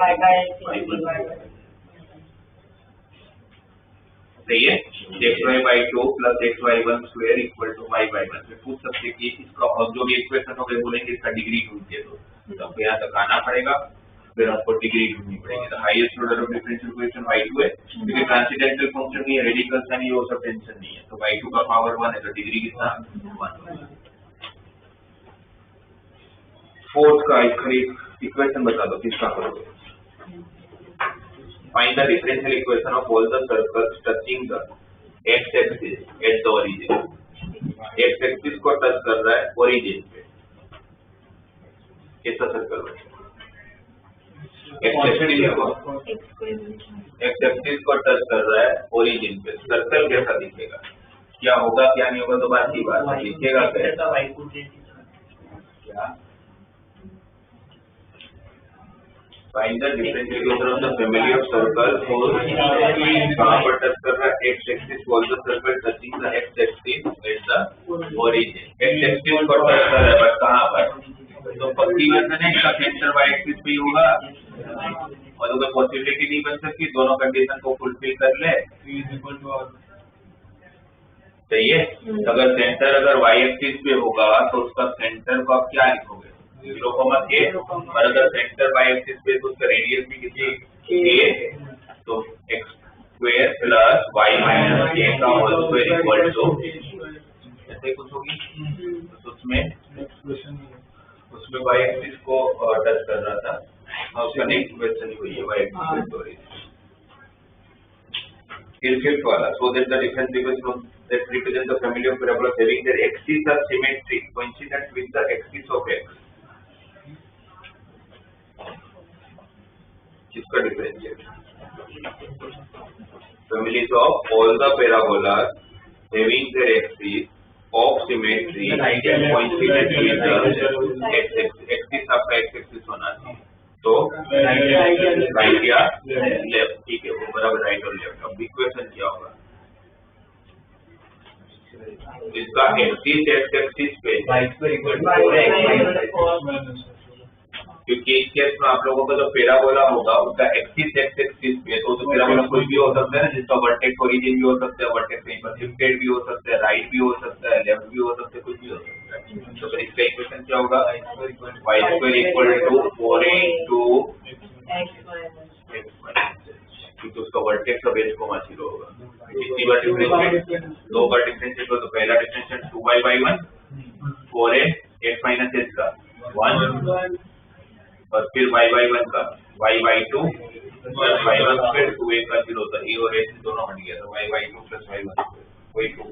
सही है, xy by 2 plus xy1 square equal to y by 1। फिर पूछ सकते हैं कि इसका और जो भी इक्वेशन होगा बोलेंगे इसका डिग्री ढूंढिए, तो आपको यहाँ तक आना पड़ेगा, फिर आपको डिग्री ढूंढनी पड़ेगी। तो highest order of differential equation y2 है, क्योंकि ट्रांसेंडेंटल फंक्शन नहीं है, रेडिकल साइन ये वो सब टेंशन नहीं है, तो y2 का पावर 1 है, तो डिग्री कितना 1। फोर्थ का इक्वेशन बता दो किसका करोगे। Find the differential equation of all the circles touching the x-axis at the origin. x-axis को टच कर रहा है origin पे, कैसा सर्कल बनेगा? x-axis को टच कर रहा है origin पे, सर्कल कैसा दिखेगा? क्या होगा क्या नहीं होगा तो बात की बात है, दिखेगा कैसा? क्या? Find the differential equation of the family of circles whose कहाँ पर टच कर रहा है x axis, all the circle touching the x axis at the origin। x axis पर टच कर रहा है बट कहाँ पर, तो पक्की बात है इसका सेंटर y axis पे ही होगा, और तो कोई पॉसिबिलिटी नहीं बन सकती, दोनों कंडीशन को फुलफिल कर ले, सही है। अगर सेंटर अगर y axis पे होगा तो उसका सेंटर को आप क्या लिखोगे, 0,a, और अगर सेंटर y एक्सिस पे तो उसका रेडियस भी कितनी a, तो x square plus y minus a का होल स्क्वायर इक्वल टू ऐसे कुछ होगी। तो उसमें y एक्सिस को टच कर रहा था, और उसका नेक्स्ट क्वेश्चन हुई है y एक्सिस पे। फिफ्थ वाला, so that the differential equation that represent the family of parabolas having their axes are symmetric coincident with the axis of x। इसका differentiate, families of all the parabolas having their axis of symmetry coincident with the x-axis, आपका x-axis होना चाहिए, तो right या left, ठीक है, वो बराबर राइट और लेफ्ट। अब इक्वेशन क्या होगा, इसका एक्सिस x-axis पे क्योंकि इस केस में आप लोगों का जो पैराबोला होगा उसका एक्सिस एक्स एक्सिस पे, तो पैराबोला कुछ भी हो सकता है ना, जिसका वर्टेक्स ओरिजिन भी हो सकता है, वर्टेक्स कहीं पर शिफ्टेड भी हो सकता है, राइट भी हो सकता है, लेफ्ट भी हो सकता है, कुछ भी हो सकता है। तो फिर इसका इक्वेशन क्या होगा, y square equal to 4a2 क्योंकि उसका वर्टेक्स अब h को 0 होगा। कितनी बार डिफरेंशिएट, 2 बार डिफरेंशिएट हो, तो पहला differentiate 2y by 1 4a x minus h का 1, और फिर y बाई 1 का y by 2 plus y1 square 2a का 0 होता है, और h दोनों हट गया, तो y बाई 2 प्लस y1 वही 2।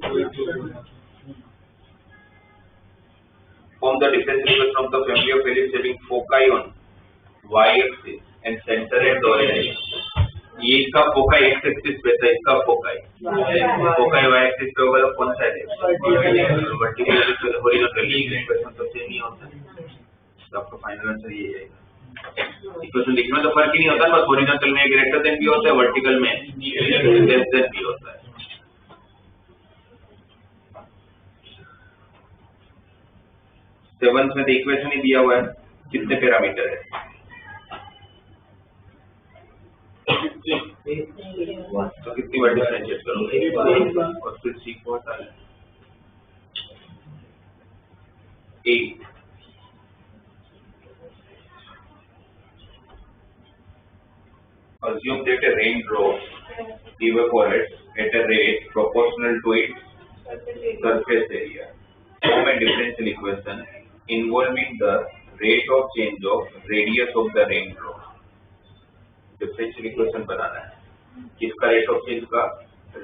Form the differential equation of the family of ellipses having foci on y axis and center at the origin। ये इसका फोकाई x एक्सिस पे था, इसका फोकाई y एक्सिस पे होगा, तो कौन सा है वर्टिकल एक्सिस हॉरिजॉन्टल, इक्वेशन तो सेम ही होता है, तो आपका फाइनल आंसर ये है। इक्वेशन लिखने में तो फर्क ही नहीं होता, बस हॉरिजॉन्टल में ग्रेटर देन भी होता है, वर्टिकल में लेस देन भी होता है। सेवंथ में तो इक्वेशन ही दिया हुआ है, कितने पैरामीटर है, तो कितनी बार डिफरेंशिएट करोगे, और फिर सी को हटा लें 8। Assume that a raindrop evaporates at a rate proportional to its surface area. Form a differential equation involving the rate of change of radius of the raindrop। Differential equation बनाना है, किसका रेट ऑफ चेंज का,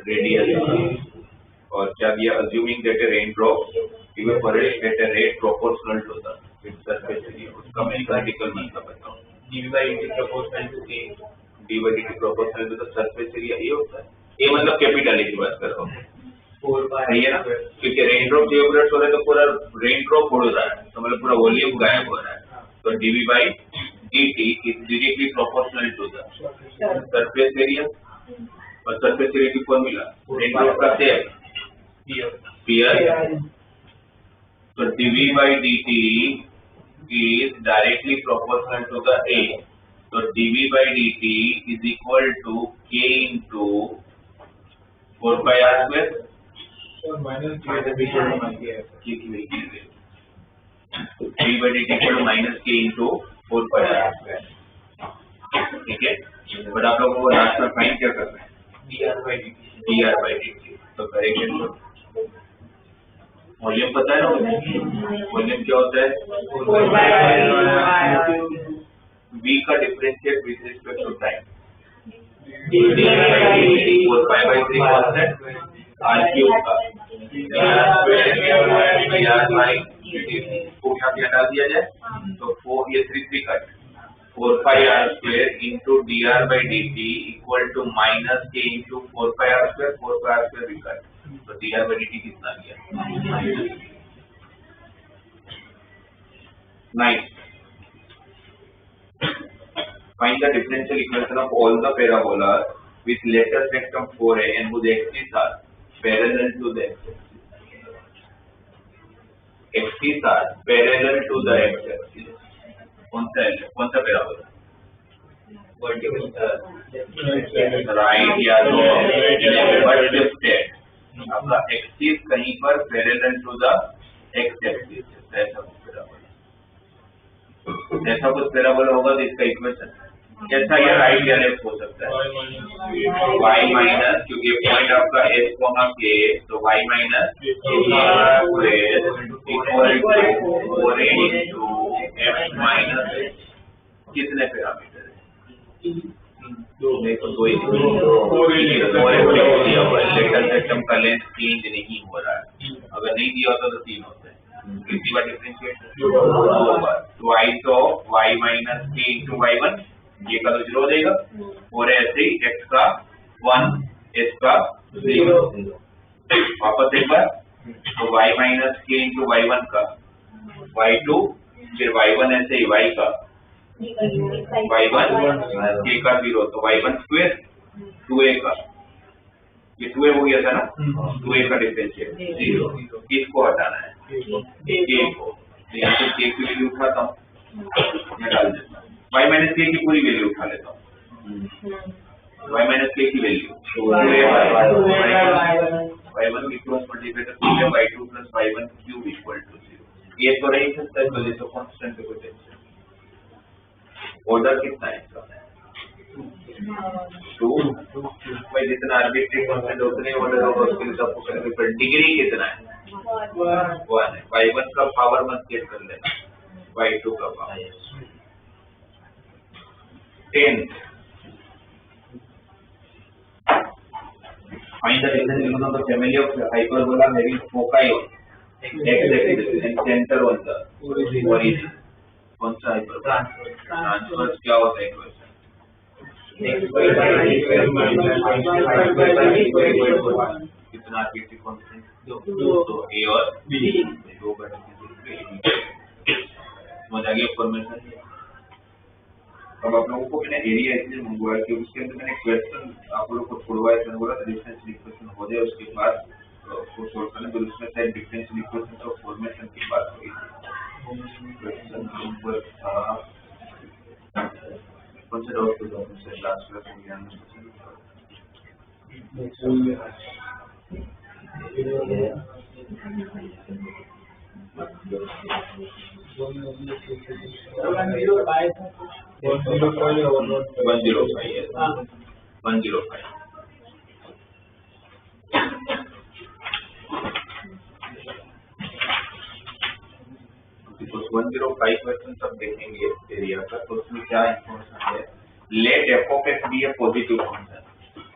radius. और क्या दिया, assuming that a raindrop evaporates at a rate proportional to the its surface area, उसका mathematical मतलब बताओ। dV by dt proportional to A, dy by dt proportional to the surface area, ये होता है। ये मतलब कैपिटल की बात कर रहा हूँ, 4 pi सही है ना, क्योंकि रेनड्रॉप इवेपोरेट हो रहा है तो पूरा रेनड्रॉप उड़ रहा है, तो मतलब पूरा वॉल्यूम गायब हो रहा है, तो dV by dt is directly proportional to the surface area, और सरफेस एरिया की फॉर्मूला रेनड्रॉप का डेप्थ पीआर, तो dV by dt is directly proportional to the A, so dV by dt is equal to K into 4 pi r square, और minus K the equal to minus K, dV by dt equal to minus K into 4 pi r square, ठीक है। But आप लोगों को last में find क्या करना है, dr by dt, तो करेंगे वॉल्यूम पता है ना, वॉल्यूम क्या होता है, v का differentiate with respect to time, 4 pi by 3 constant, r cube का dr by dt को यहाँ पे हटा दिया जाए तो 4 ये 3 cut, 4 pi r square into dr by dt equal to minus k into 4 pi r square, 4 pi r square भी कट, तो dr by dt कितना गया, 9। Find the differential equation of all the parabolas with lateral rectum 4a and whose axes are parallel to the x-axis. Axes are parallel to the x-axis. कौन सा parabola, right या but shifted, आपका axis कहीं पर parallel to the x axis, ऐसा कुछ parabola होगा तो इसका इक्वेशन कैसा, या राइट या लेफ्ट हो सकता है, y माइनस, क्योंकि पॉइंट आपका s कोमा k, तो y minus equal to 4a into x minus h, कितने पैरामीटर है, दो लेटरल सिस्टम का लेंथ चेंज नहीं हो रहा है, अगर नहीं दिया होता तो 3 होते हैं, कितनी बार डिफरेंशिएट, 2 बार, twice of y minus k into y1, ये का तो 0 हो जाएगा, और ऐसे ही x का 1 s का 0, वापस एक बार, तो y minus k into y1 का y2, फिर y1 ऐसे ही y का y1 k का 0, तो y1 स्क्वायर 2a का, ये 2a हो गया था ना, 2a का डिफरेंशिएट 0, इसको हटाना है k को, यहाँ से k की वैल्यू उठाता हूँ, यहाँ डाल देता हूँ, y माइनस k की पूरी वैल्यू उठा लेता हूँ, y माइनस k की वैल्यू y1 की क्रॉस मल्टीप्लाई करते हैं y2 plus y1 cube equal to 0, ये तो नहीं सकता है, तो ये तो कांस्टेंट है, कोई टेंशन, ऑर्डर कितना है इसका, 2, भाई जितना आर्बिट्री कांस्टेंट उतने ऑर्डर होगा, उसके लिए आपको करने पर डिग्री कितना है, 1 है, y1 का पावर मत चेक कर लेना, y2 का power, 10th find the difference of the family of hyperbola having foci on x-axis and center on the origin, कौन सा hyperbola, ट्रांसवर्स क्या होता है इक्वेशन, कितना आर्बिट्री कांस्टेंट, 2, a और b, 2 समझ आ गया फॉर्मेशन। अब आप लोगों को मैंने एरिया इसलिए मंगवाया कि उसके अंदर मैंने क्वेश्चन आप लोगों को छोड़वाया था, बोला डिफरेंशियल इक्वेशन हो जाए उसके बाद उसको सोल्व करने, तो उसमें शायद डिफरेंशियल इक्वेशन का फॉर्मेशन की बात हुई थी, क्वेश्चन नंबर था कौन सा डाउट था मुझसे लास्ट क्लास में ध्यान क्वेश्चन सब देखेंगे एरिया का, तो उसमें क्या इंफॉर्मेशन है, let f of x be a positive function,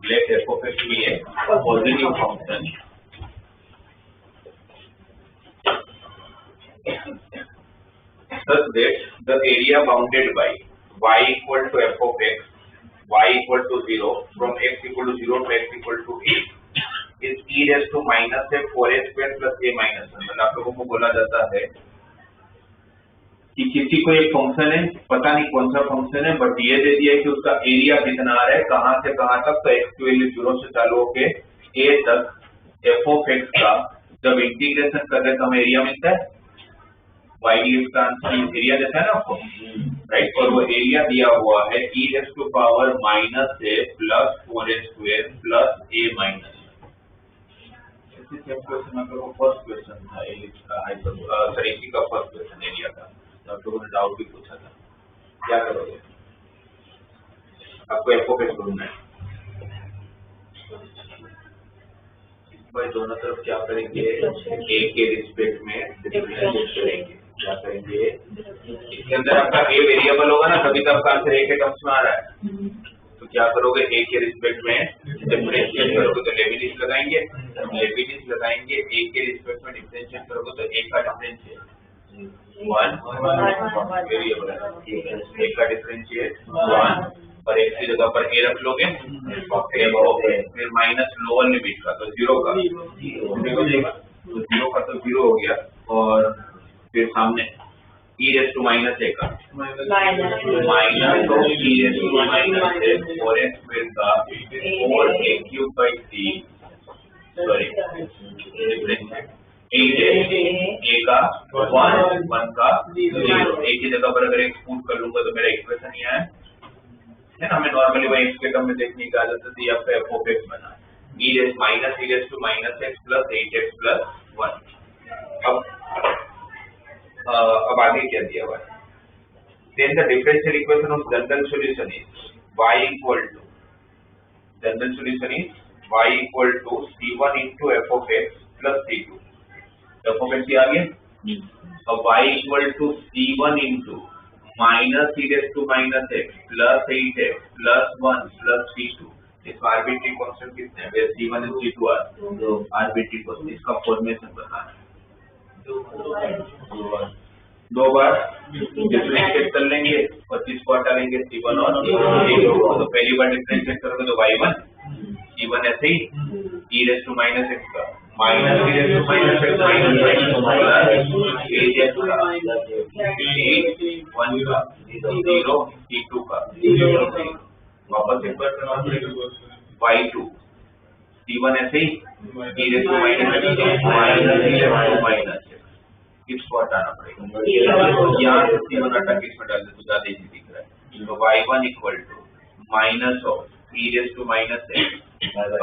let f of x be a positive function such that the area bounded by y equal to f of x, y equal to 0, from x equal to 0 to x equal to a is e raised to minus a 4a square plus a minus 1। मतलब आप लोगों को बोला जाता है कि किसी को एक फंक्शन है, पता नहीं कौन सा फंक्शन है, बट ये दे दिया है कि उसका एरिया कितना आ रहा है, कहां से कहां तक, तो x की वैल्यू 0 से चालू होके a तक f of x का जब इंटीग्रेशन कर रहे तो हमें एरिया मिलता है, y dx का एरिया देता है ना आपको, राइट। और वो एरिया दिया हुआ है e raised to power minus a plus 4a square plus a minus। इसी सेम क्वेश्चन आप लोगों को फर्स्ट क्वेश्चन था सॉरी इसी का फर्स्ट क्वेश्चन एरिया का, तो आप लोगों ने डाउट भी पूछा था। क्या करोगे, आपको f of x ढूंढना है, भाई दोनों तरफ क्या करेंगे, a के रिस्पेक्ट में डिफरेंशिएट करेंगे। क्या करेंगे, इसके अंदर आपका a वेरिएबल होगा ना, तभी तो आपका आंसर a के टर्म्स में आ रहा है। तो क्या करोगे, a के रिस्पेक्ट में डिफरेंशिएट करोगे तो लेबिनिज लगाएंगे, लेबिनिज लगाएंगे, a के रिस्पेक्ट में डिफरेंशिएट करोगे तो a का डिफरेंशिएट 1 वेरिएबल है, a का डिफरेंशिएट 1 और x की जगह पर a रख लोगे, फिर माइनस लोअर लिमिट का तो 0 का 0 हो जाएगा, तो 0 का तो 0 हो गया, और फिर सामने e raised to minus a का माइनस तो e raised to minus a 4x square का 4a cube by 3 sorry differentiate 8 a का 1 का 0, a की जगह पर अगर x पुट कर लूंगा तो मेरा इक्वेशन ये है ना। हमें नॉर्मली वही x के टर्म में देखने की आदत है, या फिर f of x बना e raised to minus x plus 8x plus 1। अब आगे क्या दिया हुआ है, then the differential equation of general solution is y equal to c1 into f of x plus c2। f of x आ गया, अब y equal to c1 into minus e raised to minus x plus 8x plus 1 plus c2। इसका arbitrary constant कितने हैं, c1 और c2 are arbitrary constant. इसका formation बताना है, दो बार डिफरेंशिएट कर लेंगे और किसको हटा लेंगे, c1 और c2। तो पहली बार डिफरेंशिएट करोगे तो y1 c1 ऐसे ही e raised to minus x का minus e raised to minus x minus c1 का 0 c2 का 0। वापस एक बार y2 c1 ऐसे ही e raised to minus x minus e raised to minus किसको हटाना पड़ेगा, यहाँ से c1 हटा के इसमें डाल दे तो ज्यादा इजी दिख रहा है। तो y1 equal to minus of e raised to minus x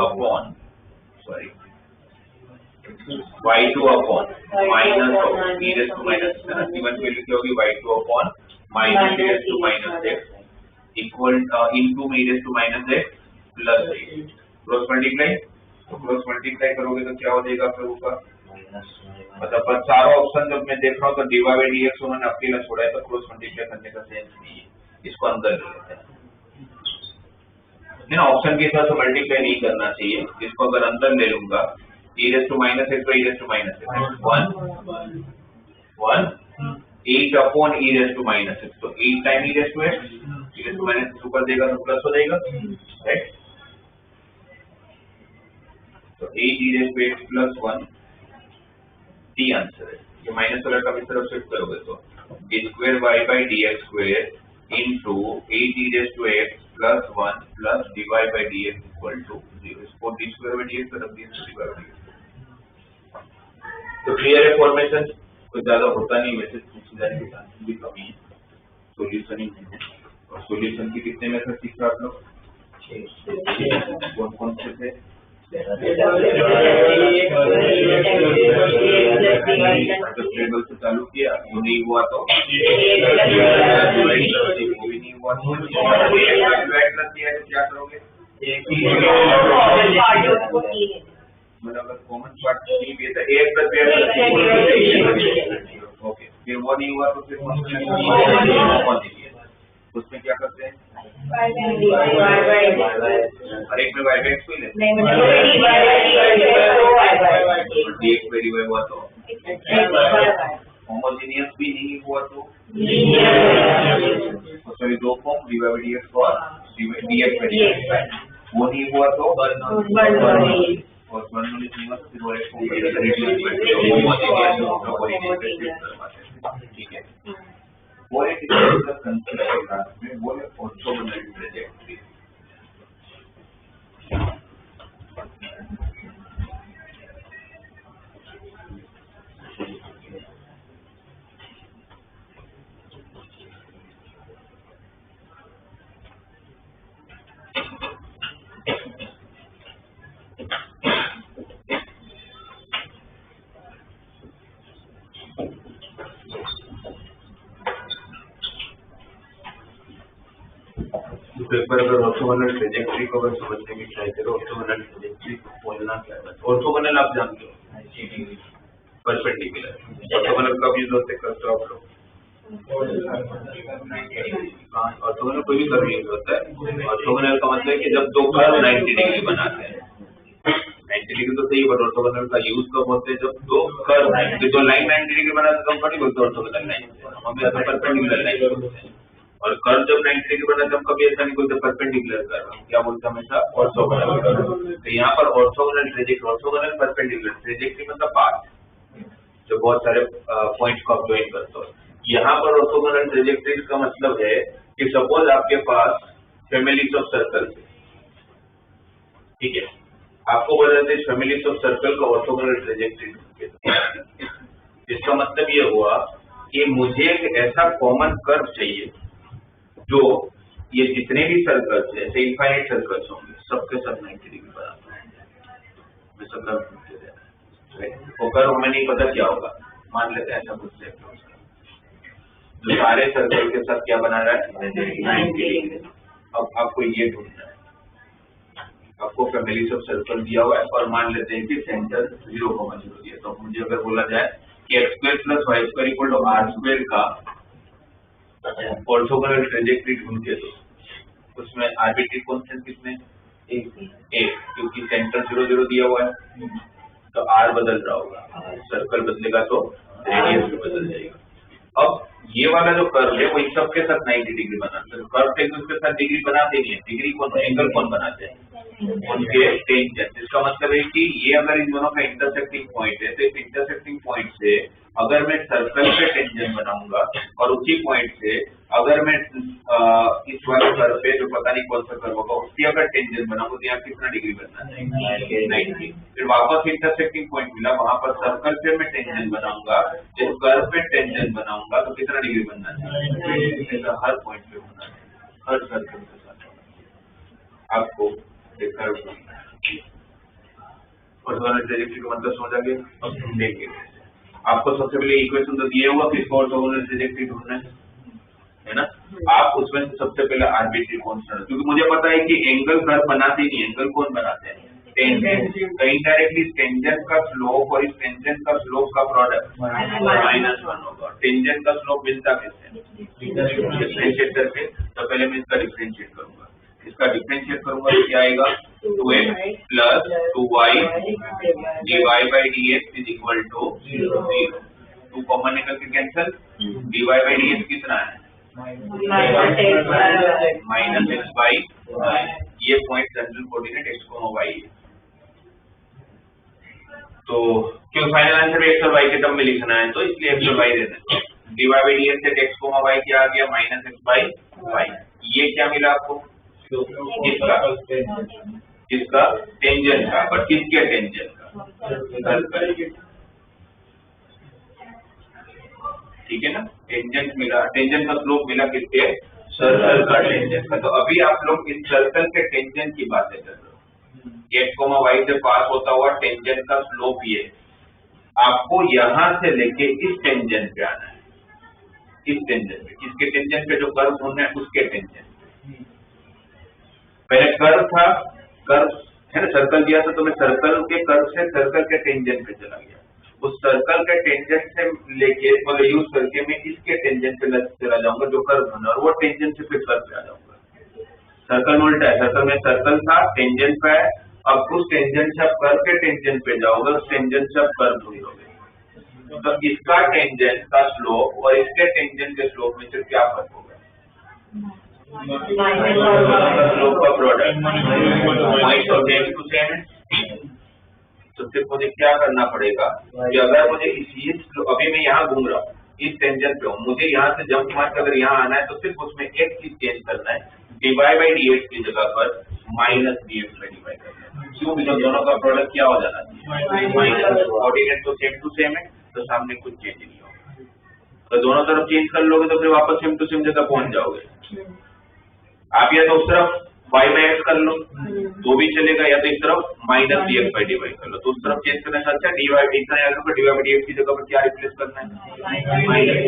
upon sorry y2 upon minus of e raised to minus x, c1 की वैल्यू क्या होगी, y2 upon minus e raised to minus x equal into e raised to minus x plus 8। Cross multiply, तो cross multiply करोगे तो क्या हो जाएगा फिर ऊपर, मतलब पर सारा ऑप्शन जब मैं देख रहा हूँ तो dy by dx उन्होंने अकेला छोड़ा है, तो क्रॉस मल्टीप्लाई करने का सेंस नहीं है, इसको अंदर ले लेते हैं। ना ऑप्शन के हिसाब से मल्टीप्लाई नहीं करना चाहिए, इसको अगर अंदर ले लूंगा e raised to minus x by e raised to minus x 1 8 upon e raised to minus x, तो 8 time e raised to x, e raised to minus x ऊपर देगा तो प्लस हो जाएगा, राइट। तो 8 e raised to x plus 1 D answer है। ये minus वाला का इस तरफ शिफ्ट करोगे तो d square y by dx square into 8 e raised to x plus 1 plus dy by dx equal to 0। इसको d square by dx तरफ dy by dx। तो क्लियर है फॉर्मेशन, कोई ज्यादा होता नहीं, वैसे पूछ जाने के चांसेस भी कम है, सॉल्यूशन ही है। और सॉल्यूशन के कितने मेथड सीखे आप लोग, कौन कौन से थे, टेबल से चालू किया वो नहीं हुआ तो नहीं हुआ तो क्या करोगे, मतलब कॉमन पार्ट नहीं था a प्लस b ओके, फिर वो नहीं हुआ तो फिर उसमें क्या करते हैं, हर एक में y by x को ही लेते हैं, dx वेरी हुआ तो होमोजेनियस भी नहीं हुआ तो सॉरी दो फॉर्म dy by dx और dx by dx, वो नहीं हुआ तो और बर्नौली नहीं हुआ तो फिर वो एक होमोजेनियस, ठीक है। वो एक कंसेप्ट में वो है ऑर्थोगोनल ट्रैजेक्टरी। तो एक बार अगर ऑर्थोगोनल ट्रैजेक्टरी को अगर समझने की ट्राई करो, ऑर्थोगोनल ट्रैजेक्टरी को बोलना क्या है? ऑर्थोगोनल आप जानते हो, परपेंडिकुलर। ऑर्थोगोनल कब यूज होते करते हो आप लोग? ऑर्थोगोनल कोई भी कर्व यूज होता है। ऑर्थोगोनल का मतलब है कि जब दो कर्व 90 डिग्री बनाते हैं। 90 डिग्री तो सही, बट ऑर्थोगोनल का यूज कब होते हैं? जब दो कर्व जो लाइन 90 डिग्री बनाते हैं, हम कभी बोलते हैं ऑर्थोगोनल लाइन, हम हमेशा परपेंडिकुलर लाइन बोलते हैं। और कर्व जब 90 डिग्री बनाते हम कभी ऐसा नहीं बोलते परपेंडिकुलर कर्व, हम क्या बोलते हैं हमेशा? Orthogonal curve. तो यहाँ पर orthogonal trajectory, orthogonal perpendicular trajectory मतलब पाथ जो बहुत सारे पॉइंट्स को आप ज्वाइन करते हो। यहाँ पर ऑर्थोगोनल ट्रैजेक्टरी का मतलब है कि सपोज आपके पास फैमिलीज ऑफ सर्कल, ठीक है, आपको बताते हैं फैमिलीज ऑफ सर्कल का ऑर्थोगोनल ट्रैजेक्टरी। इसका मतलब ये हुआ कि मुझे एक ऐसा कॉमन कर्व चाहिए जो ये जितने भी सर्कल्स है, ऐसे इनफाइनाइट सर्कल्स होंगे, सबके सब 90 डिग्री बनाता है। वो कर्व हमें नहीं पता क्या होगा, मान लेते हैं ऐसा कुछ है जो सारे सर्कल के साथ क्या बना रहा है? 90 डिग्री। अब आपको ये ढूंढना है, आपको फैमिलीज ऑफ सर्कल दिया हुआ है और मान लेते हैं कि सेंटर 0,0 दिया। तो मुझे अगर बोला जाए कि x² + y² = r² का ऑर्थोगोनल ट्रैजेक्टरी ढूंढ के दो, उसमें आर्बिट्री कांस्टेंट कितने? एक, क्योंकि सेंटर 0,0 दिया हुआ है तो r बदल रहा होगा, सर्कल बदलेगा तो रेडियस भी बदल जाएगा। अब ये वाला जो कर्व है वो इन सबके साथ 90 डिग्री बनाते हैं। कर्व एक दूसरे के साथ डिग्री बनाते नहीं है, डिग्री कौन, एंगल कौन बनाते हैं? उनके टेंजेंट। इसका मतलब है कि ये अगर इन दोनों का इंटरसेक्टिंग पॉइंट है तो इस इंटरसेक्टिंग पॉइंट से अगर मैं सर्कल पे टेंजेंट बनाऊंगा और उसी पॉइंट से अगर मैं इस वाले कर्व पे जो पता नहीं कौन सा कर्व होगा उसकी अगर टेंजेंट बनाऊंगा तो यहाँ कितना डिग्री बनना है? 90। फिर वापस इंटरसेक्टिंग पॉइंट मिला, वहां पर सर्कल पे मैं टेंजेंट बनाऊंगा, इस कर्व पे टेंजेंट बनाऊंगा तो कितना डिग्री बनना है? हर पॉइंट पे होना है, हर सर्कल के साथ आपको कर्व बनना है। ऑर्थोगोनल ट्रैजेक्टरी का मतलब समझ आ गया? अब देखेंगे, आपको सबसे पहले इक्वेशन तो दिया हुआ किसको ऑर्थोगोनल ट्रैजेक्टरी ढूंढना है ना? आप उसमें सबसे पहले आर्बिट्री कांस्टेंट, क्योंकि मुझे पता है कि एंगल कर्व बनाते नहीं, एंगल कौन बनाते हैं? टेंजेंट। तो इनडायरेक्टली टेंजेंट का स्लोप और इस टेंजेंट का स्लोप का प्रोडक्ट -1 होगा। टेंजेंट का स्लोप मिलता कैसे? डिफरेंशिएट करके। तो पहले मैं इसका डिफरेंशिएट करूंगा, इसका डिफरेंशिएट करूंगा तो क्या आएगा? 2x + 2y dy by dx = 0। 2 common निकल के कैंसिल, dy by dx कितना है? -x/, ये point central coordinate x, y है। तो क्यों फाइनल आंसर x और y के टर्म में लिखना है तो इसलिए x और y देना है। dy by dx से x, y क्या आ गया? -x/y। ये क्या मिला आपको? किसका? टेंजेंट का। पर किसके टेंजेंट का? सर्कल। ठीक है ना? टेंजेंट मिला, टेंजेंट का स्लोप मिला किसके? सर्कल का टेंजेंट का। तो अभी आप लोग इस सर्कल के टेंजेंट की बातें कर रहे हो। x, y से पास होता हुआ टेंजेंट का स्लोप ये, आपको यहां से लेके इस टेंजेंट पे आना है, इस टेंजेंट पे। किसके टेंजेंट पे? जो कर्व ढूंढना है उसके टेंजेंट। पहले कर्व था, कर्व है ना, सर्कल दिया था तो मैं सर्कल के कर्व से सर्कल के टेंजेंट पे चला गया। उस सर्कल के टेंजेंट से लेके मतलब यूज करके मैं इसके टेंजेंट पे चला जाऊंगा जो कर्व बना, और वो टेंजेंट से फिर कर्व पे आ जाऊंगा। सर्कल में उल्टा है, सर्कल में सर्कल था, टेंजेंट पे है, अब उस टेंजेंट से आप कर्व के टेंजेंट पे जाओगे, उस टेंजेंट से आप कर्व ढूंढोगे। तो इसका टेंजेंट का स्लोप और इसके टेंजेंट के स्लोप में सिर्फ क्या फर्क होगा? स्लोप का प्रोडक्ट पॉइंट तो सेम टू सेम है। तो सिर्फ मुझे क्या करना पड़ेगा कि अगर मुझे अभी मैं यहाँ घूम रहा हूँ इस टेंजेंट पे हूँ, मुझे यहाँ से जंप मार के अगर यहाँ आना है तो सिर्फ उसमें एक चीज चेंज करना है, डीवाई बाई डी एक्स की जगह पर minus d x by d y करना है। क्यों? बिकॉज दोनों का प्रोडक्ट क्या हो जाना चाहिए माइनस, कोऑर्डिनेट तो सेम टू सेम है तो सामने कुछ चेंज नहीं होगा। तो दोनों तरफ चेंज कर लोगे तो फिर वापस सेम टू सेम जगह पहुंच जाओगे। आप या तो उस तरफ y बाई एक्स कर लो तो भी चलेगा, या तो इस तरफ minus d x by d y कर लो। तो उस तरफ चेंज करने से अच्छा डी वाई इतना याद रखो, d y by d x की जगह पर क्या रिप्लेस करना है माइनस।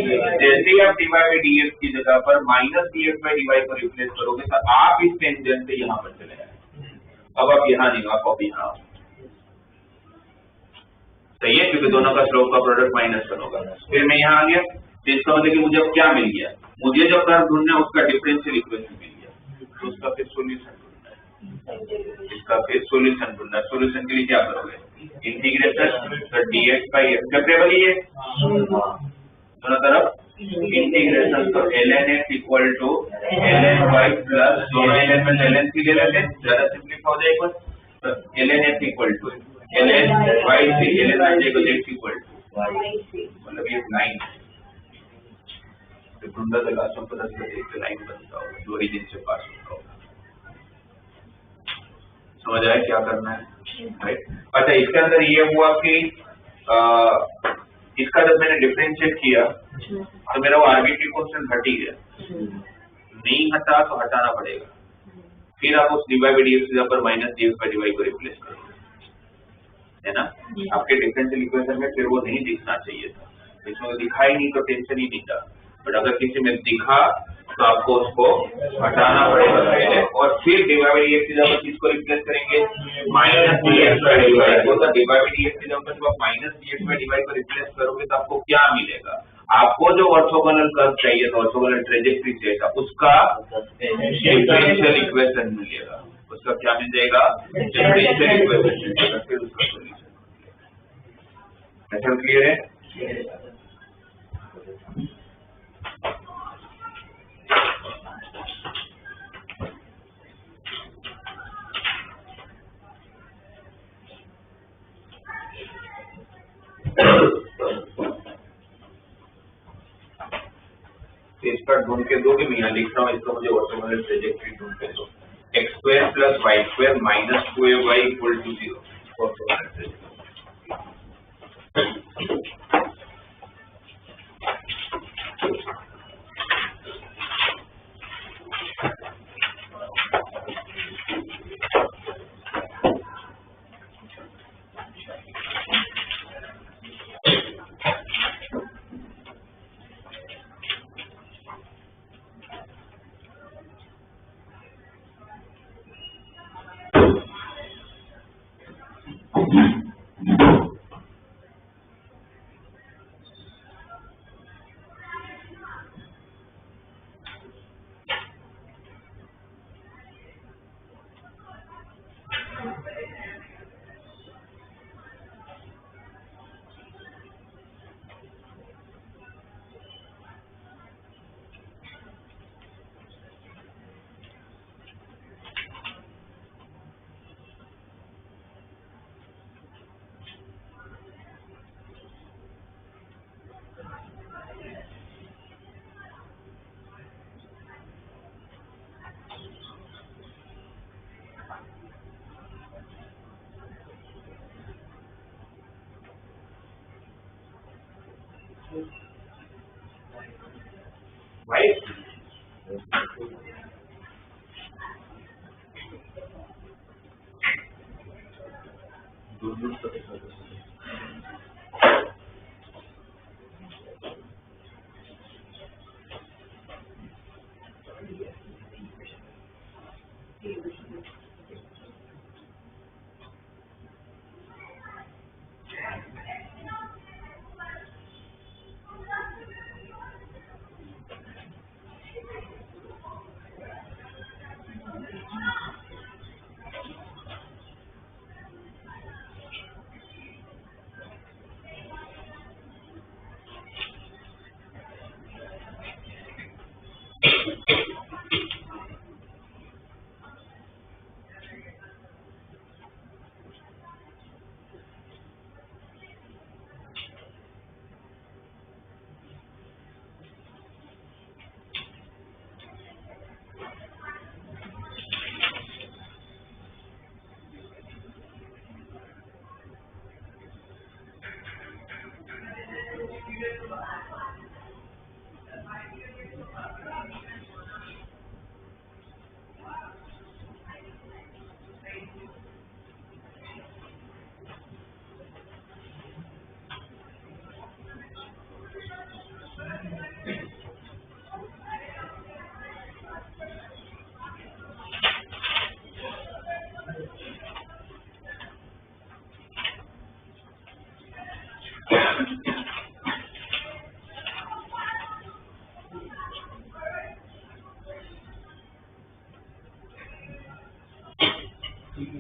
जैसे ही आप d y by d x की जगह पर minus d x by d y को रिप्लेस करोगे तो आप इस टेंजेंट से यहाँ पर चले जाएंगे। अब आप यहाँ नहीं, आप अब यहाँ आओ। सही है, क्योंकि दोनों का स्लोप का प्रोडक्ट माइनस वन होगा। फिर मैं यहाँ आ गया, तो इसका मतलब कि मुझे अब क्या मिल गया? मुझे जो कर्व ढूंढना है उसका डिफरेंशियल इक्वेशन मिल गया, तो उसका फिर सोल्यूशन ढूंढना है। इसका फिर सोल्यूशन ढूंढना है। सोल्यूशन के लिए क्या करोगे? Integration dx by x separable ही है दोनों तरफ, इंटीग्रेशन तो ln x equal to ln y plus दोनों ln में ln c ले लेते हैं, ज्यादा सिंपलीफाई हो जाएगा। तो ln x equal to ln y से ln आ जाएगा x इक्वल टू, मतलब ये लाइन तो ढूंढा लगा सब एक लाइन बनता होगा जो ओरिजिन से पास होता होगा। समझ आया क्या करना है? राइट। अच्छा, इसके अंदर ये हुआ कि इसका जब मैंने डिफरेंशिएट किया तो मेरा वो आर्बिट्री कांस्टेंट हट ही गया। नहीं हटा तो हटाना पड़ेगा। फिर आप उस डीवाई बाई डीएक्स की जगह पर माइनस डीएक्स बाई डीवाई को रिप्लेस करोगे, है ना? आपके डिफरेंशियल इक्वेशन में फिर वो नहीं दिखना चाहिए था, इसमें दिखा ही नहीं तो टेंशन ही नहीं था। बट अगर किसी में दिखा तो आपको उसको हटाना पड़ेगा पहले, और फिर डीवाई बाई डीएक्स की जगह पर किसको रिप्लेस करेंगे? माइनस डीएक्स बाई डीवाई को। तो डीवाई बाई डीएक्स की जगह पर जब आप माइनस डीएक्स बाई डीवाई को रिप्लेस करोगे तो आपको क्या मिलेगा? आपको जो ऑर्थोगोनल कर्व चाहिए था, ऑर्थोगोनल ट्रेजेक्टरी चाहिए था, उसका डिफरेंशियल इक्वेशन मिलेगा। उसका क्या मिल जाएगा? डिफरेंशियल इक्वेशन मिल जाएगा, फिर उसका सॉल्यूशन। मेथड क्लियर है? इसका ढूंढ के दो कि मैं यहाँ लिख रहा हूँ, इसका मुझे ऑर्थोगोनल ट्रेजेक्टरी ढूंढ के दो। X square plus y square minus 2ay equal to 0 orthogonal trajectory. Right? आप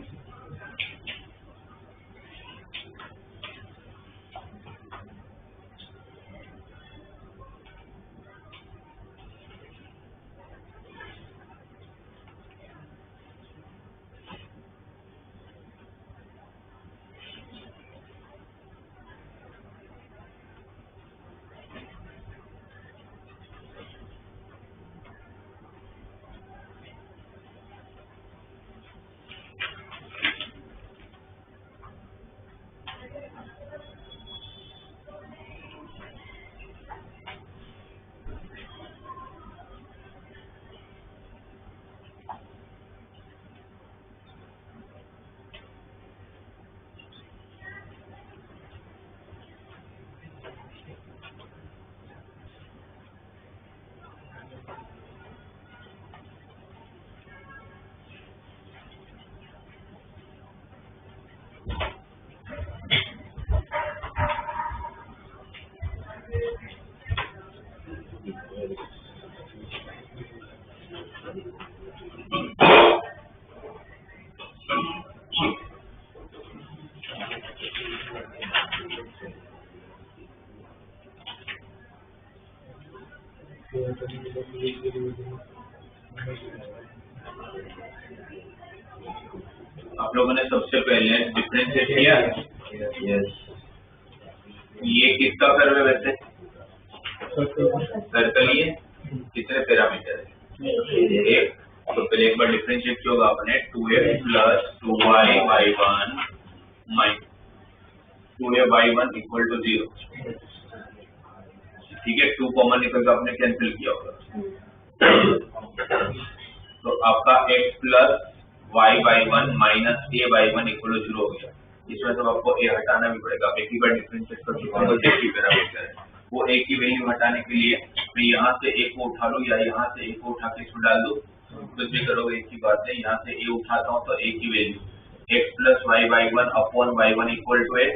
लोगों ने सबसे पहले डिफरेंशिएट किया। यस। ये किसका कर्व है वैसे? सर्कल। ये कितने पैरामीटर है? एक। तो पहले एक बार डिफरेंशिएट किया होगा आपने 2x plus 2y y1 minus 2a y1 equal to 0। ठीक है, 2 कॉमन निकल कर आपने कैंसिल किया होगा। तो आपका x plus y y1 minus a y1 equal to 0 हो गया। इसमें सब आपको a हटाना भी पड़ेगा। आप एक ही बार डिफरेंशिएट कर चुके हो, एक ही पैरामीटर है। वो a की वैल्यू हटाने के लिए मैं यहाँ से a को उठा लूँ या यहाँ से a को उठा के इसमें डाल दूँ, कुछ भी करोगे एक ही बात है। यहाँ से a उठाता हूँ तो a की value x plus y y1 upon y1 equal to a।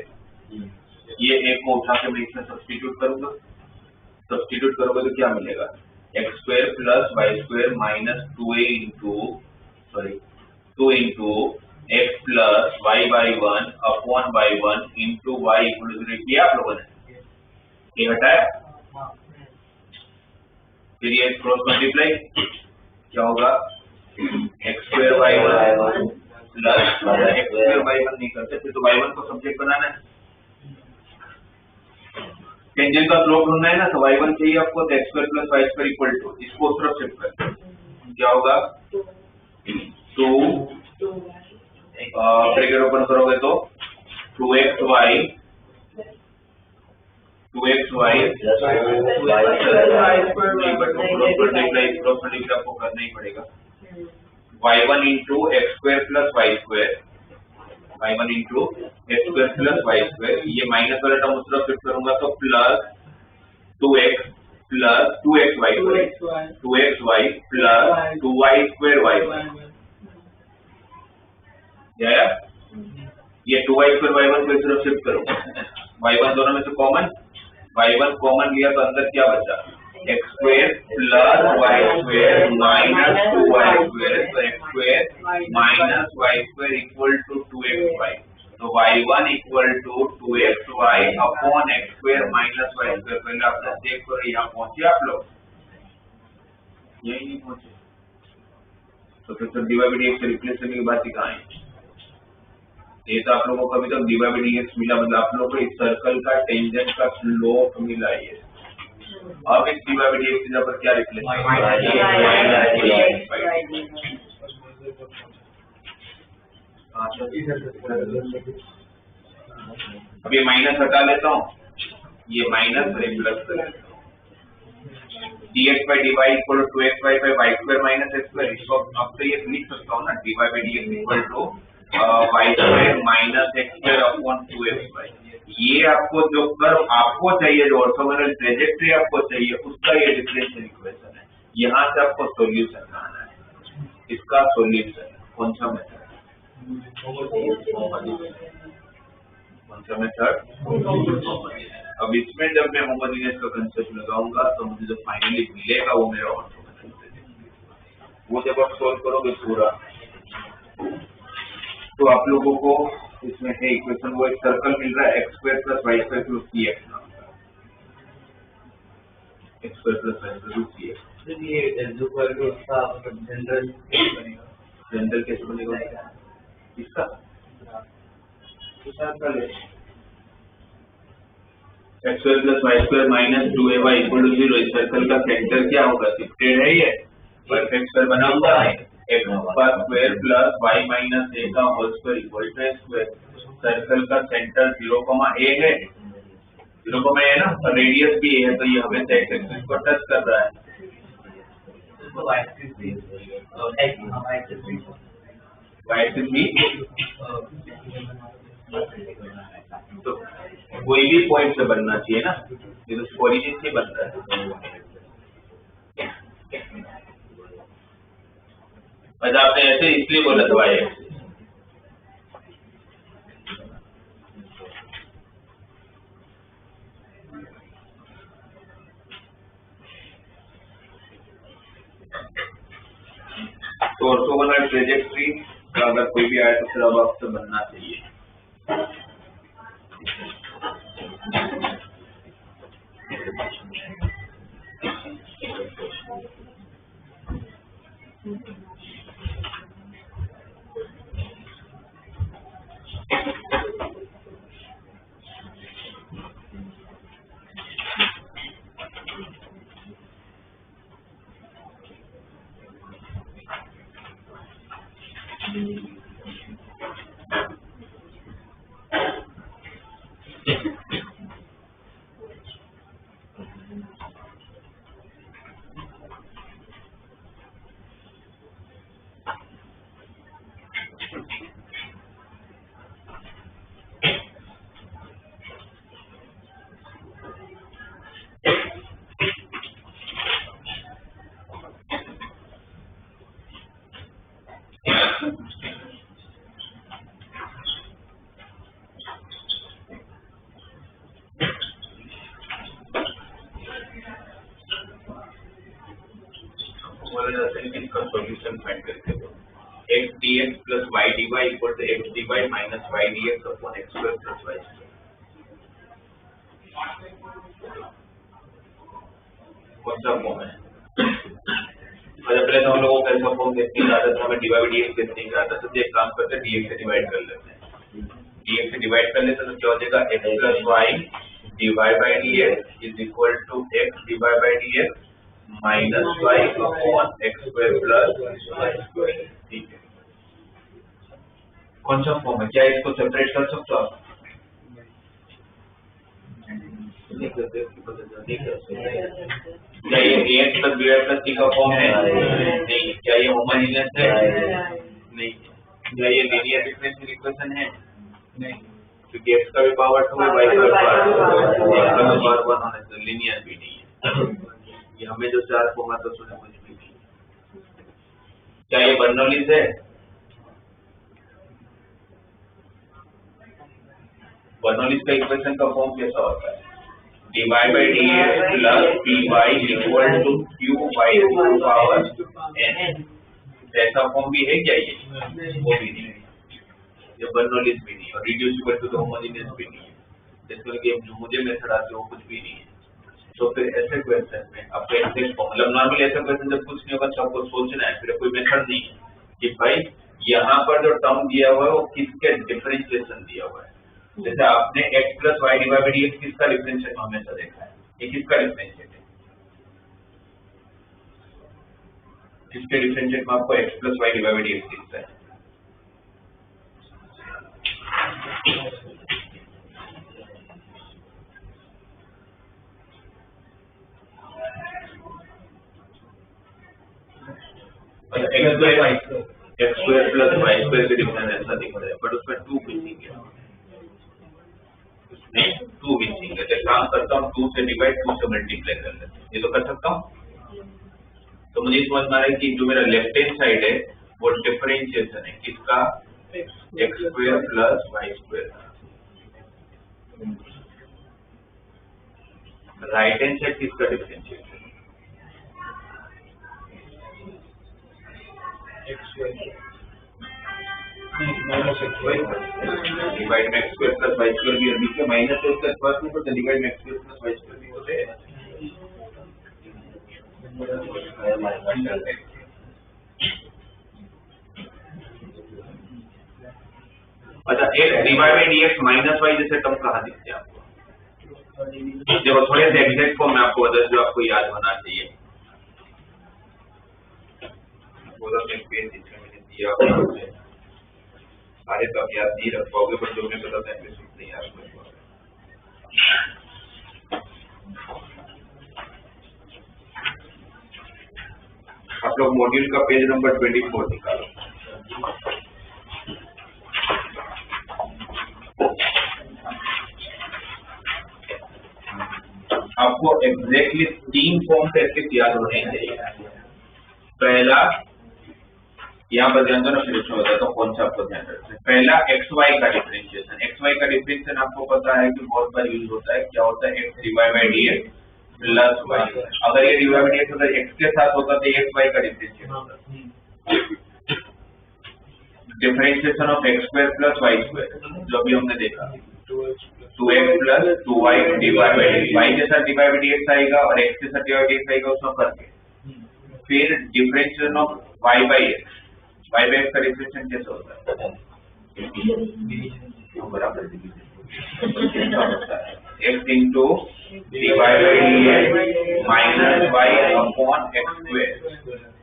ये a को उठा के मैं इसमें सब्स्टिट्यूट करूंगा। सब्स्टिट्यूट करोगे तो क्या मिलेगा? x square plus y square minus 2a into 2 into x plus y y1 upon y1 into y equal to 0 किया आप लोगों ने। ये हटाया, फिर ये क्रॉस मल्टीप्लाई क्या होगा? x square y1 plus x square y1 नहीं करते फिर तो y1 को सब्जेक्ट बनाना है। टेंजेंट का स्लोप ढूंढना है ना, तो y1 चाहिए आपको, तो x square plus y square equal to, इसको उस तरफ शिफ्ट करते हैं। क्या होगा? 2 ब्रैकेट ओपन करोगे तो 2xy क्रॉस मल्टीप्लाई आपको करना ही पड़ेगा। y1 into x square plus y square, y1 into x square plus y square, ये माइनस वाला टर्म उस तरफ शिफ्ट करूंगा तो plus 2x plus 2xy plus 2y square y। ये 2y स्क्वायर y1 को इस तरफ शिफ्ट करूंगा। y1 दोनों में से कॉमन, y1 कॉमन लिया तो अंदर क्या बचा? x square plus y square minus 2y square, तो x square minus y square equal to 2xy। तो y1 equal to 2xy upon x square minus y square. पहले आपने चेक करो यहाँ पहुंचे आप लोग? यही नहीं पहुंचे तो फिर तो dy by dx से रिप्लेस करने की बात ही कहाँ है? ये तो आप लोगों को अभी तक dy by dx मिला, मतलब आप लोगों को इस सर्कल का टेंजेंट का स्लोप मिला है। अब इस dy by dx की जगह पर क्या रिप्लेस अब ये माइनस हटा लेता हूँ, ये माइनस और एक प्लस कर लेता हूँ। dx by dy equal to 2xy by y square minus x square. इसको अब तो ये लिख सकता हूँ ना, dy by dx equal to y square minus x square upon 2xy। ये आपको जो कर्व आपको चाहिए, जो ऑर्थोगोनल ट्रेजेक्टरी आपको चाहिए, उसका ये डिफरेंशियल इक्वेशन है। यहाँ से आपको सॉल्यूशन लाना है। इसका सॉल्यूशन कौन सा मेथड? कौन सा मेथड? अब इसमें जब मैं होमोजेनियस का कंसेप्ट लगाऊंगा तो मुझे जो फाइनली मिलेगा वो मेरा ऑर्थोगोनल ट्रेजेक्टरी। वो जब आप सोल्व करोगे पूरा तो आप लोगों को इसमें है इक्वेशन, वो एक सर्कल मिल रहा है x² + y² + cx नाम का, x² + y² + cx। तो ये एल्जेब्रा का उसका मतलब जनरल कैसे बनेगा? जनरल कैसे बनेगा इसका? x² + y² - 2ay = 0। इस सर्कल का सेंटर क्या होगा? शिफ्टेड है ये, परफेक्ट स्क्वायर बना हुआ है, x² + y - a का whole square equal to x²। Circle का सेंटर 0, a है, 0, a है ना, और रेडियस भी a है, तो ये हमें x एक्सिस को टच कर रहा है। तो y एक्सिस भी y एक्सिस भी तो कोई भी पॉइंट से बनना चाहिए ना, ये तो ओरिजिन से बन रहा है। बस आपने ऐसे इसलिए बोला था y एक्सिस। तो ऑर्थोगोनल ट्रेजेक्टरी का अगर कोई भी आए तो फिर अब आपसे बनना चाहिए। इसका सॉल्यूशन फाइंड करके दो। x dx + y dy = x dy - y dx / x² + y²। कौन सा फॉर्म है? पहले तो हम लोगों को ऐसा फॉर्म देखने की आदत है, हमें dy by dx देखने की आदत है, तो एक काम करते हैं, dx से डिवाइड कर लेते हैं। dx से डिवाइड कर लेते हैं तो क्या हो जाएगा? x + y dy by dx = x dy by dx - y upon x² + y²। ठीक है, कौन सा फॉर्म है? क्या इसको सेपरेट कर सकते हो आप? नहीं कर सकते। क्या ये ax + by + c का फॉर्म है? नहीं। क्या ये होमोजेनियस है? नहीं। क्या ये लीनियर डिफरेंशियल इक्वेशन है? नहीं, क्योंकि x का भी पावर 2 है, y का भी पावर 1 होने से लीनियर भी नहीं है। ये हमें जो चार फॉर्म है तो उसमें कुछ भी नहीं। क्या ये बर्नौलीज है? बर्नौलीज का इक्वेशन का फॉर्म कैसा होता है? dy by dx + py = q/2 power n। ऐसा फॉर्म भी है क्या ये? वो भी नहीं है, ये बर्नौलीज भी नहीं, और रिड्यूसिबल टू होमोजेनियस भी नहीं है। जैसे कि मुझे मेथड आती है वो कुछ भी नहीं है। तो फिर ऐसे क्वेश्चन में आपको एग्जैक्ट फॉर्म, मतलब नॉर्मली ऐसा क्वेश्चन जब कुछ नहीं होगा तो आपको सोचना है, फिर कोई मेथड नहीं है कि भाई यहाँ पर जो टर्म दिया हुआ है वो किसके डिफरेंशिएशन दिया हुआ है। जैसे आपने x + y dy by dx किसका डिफरेंशिएट हमेशा देखा है, ये किसका डिफरेंशिएट है? किसके डिफरेंशिएट में आपको x + y dy by dx दिखता है? x² + y² के डिफरेंस ऐसा दिख रहा है, बट उसमें 2 मिसिंग है। नहीं, 2 मिसिंग है। तो काम करता हूँ 2 से डिवाइड, 2 से मल्टीप्लाई कर लेते हैं, ये तो कर सकता हूँ। तो मुझे समझ में आ रहा है कि जो मेरा लेफ्ट हैंड साइड है वो डिफरेंशिएशन है किसका? x² + y²। Right hand side किसका डिफरेंशिएशन? डिवाइड में x square plus y square भी है, बीच में माइनस है उसका फर्क नहीं पड़ता, डिवाइड में x square plus y square भी होते हैं। अच्छा, एक divide by d x minus y जैसे टर्म कहाँ दिखते हैं आपको? देखो थोड़े से एग्जैक्ट फॉर्म में आपको बता, जो आपको याद होना चाहिए। बोला मैं पेज जिसमें मैंने दिया हुआ सारे तो आप याद नहीं रख पाओगे, पर जो मैं बताता है नहीं याद रख पाओगे। आप लोग मॉड्यूल का पेज नंबर 24 निकालो। आपको एग्जैक्टली 3 फॉर्म से एटलीस्ट याद होने चाहिए। पहला, यहाँ पर ध्यान दो ना, फिर उसमें बताता हूँ कौन सा आपको ध्यान रखना है। पहला एक्स वाई का डिफरेंशिएशन। एक्स वाई का डिफरेंशिएशन आपको पता है कि बहुत बार यूज होता है। क्या होता है? X divide by d x plus y. अगर ये डिवाइड बाई डीएक्स अगर एक्स के साथ होता तो एक्स वाई का डिफरेंशिएशन होता। Differentiation of x square plus y square, जो भी हमने देखा 2x plus 2y divide by d. Y के साथ डिवाइड बाई डीएक्स आएगा और एक्स के साथ डिवाइड बाई डीएक्स आएगा, उसमें फर्क है। फिर differentiation of y by x. Y by x का डिफरेंशिएशन कैसे होता है? बराबर x into divide by d x minus y upon x square.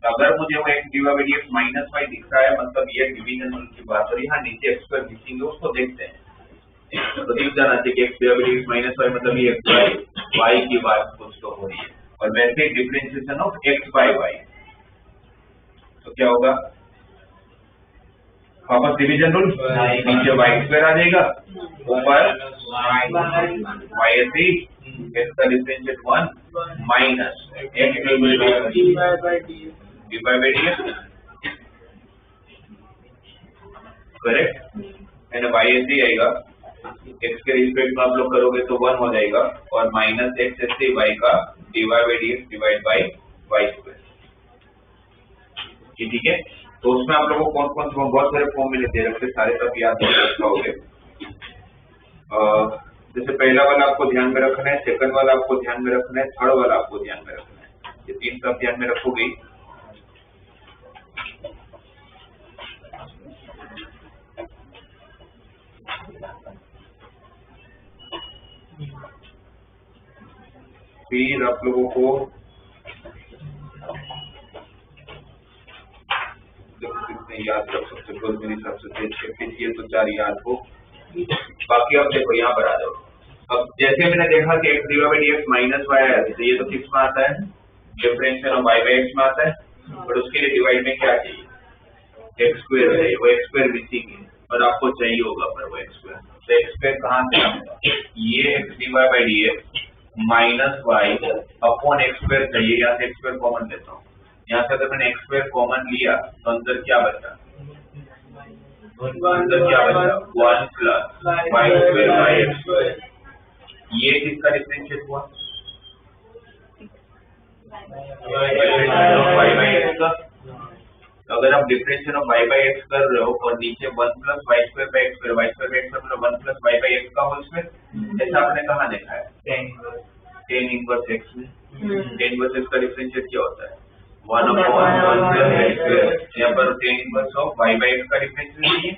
अगर मुझे वो x divide by d x minus y दिख रहा है, मतलब ये डिवीजन रूल की बात, और यहाँ नीचे एक्स स्क्वायर दिखेंगे, उसको देखते हैं तो दिख जाना चाहिए कि x divide by d x minus y मतलब ये एक्स वाई की बात कुछ तो हो रही है। और वैसे differentiation of x by y, तो क्या होगा? वापस डिवीजन रूल, नीचे वाई स्क्वायर आ जाएगा, ऊपर वाई थ्री, एक्स का differentiate 1 minus x divide by d x, correct. And y three आएगा, एक्स के रिस्पेक्ट में आप लोग करोगे तो 1 हो जाएगा, और माइनस एक्स ऐसे वाई का divide by d x divide by y square. ठीक है, तो उसमें आप लोगों को कौन कौन से बहुत सारे फॉर्म में दे रखे, सारे सब याद रखोगे। जैसे पहला वाला आपको ध्यान में रखना है, सेकंड वाला आपको ध्यान में रखना है, थर्ड वाला आपको ध्यान में रखना है। ये 3 सब ध्यान में रखोगे। फिर आप लोगों को कितने याद रख सकते हो, मेरे हिसाब से तो 4 याद हो। बाकी आप देखो यहाँ पर आ जाओ। अब जैसे मैंने देखा कि x divide by d x minus y आया, तो ये तो किस में आता है? Differentiation of y by x में आता है, और उसके लिए डिवाइड में क्या चाहिए? एक्स स्क्वायर चाहिए। वो एक्स स्क्वायर मिसिंग है और आपको चाहिए होगा पर वो एक्स स्क्वायर। तो एक्स स्क्वायर कहाँ से आएगा? ये x divide by d x minus y upon x square चाहिए। यहाँ से एक्स स्क्वायर कॉमन लेता हूँ। यहाँ से अगर मैंने एक्स स्क्वायर कॉमन लिया तो अंदर क्या बचा? अंदर क्या बचा? 1 plus y square by x square. ये किसका डिफरेंशिएट हुआ? वाई बाई एक्स का। तो अगर आप differentiation of y by x कर रहे हो और नीचे 1 plus y square by x square, y square by x square मतलब 1 प्लस वाई बाई एक्स का होल स्क्वायर, ऐसा आपने कहाँ देखा है? tan इनवर्स एक्स में। tan इनवर्स एक्स का डिफरेंशिएट क्या होता है? 1 अपॉन 1 प्लस एक्स स्क्वायर। यहाँ पर tan inverse of y by x का डिफरेंशिएट है।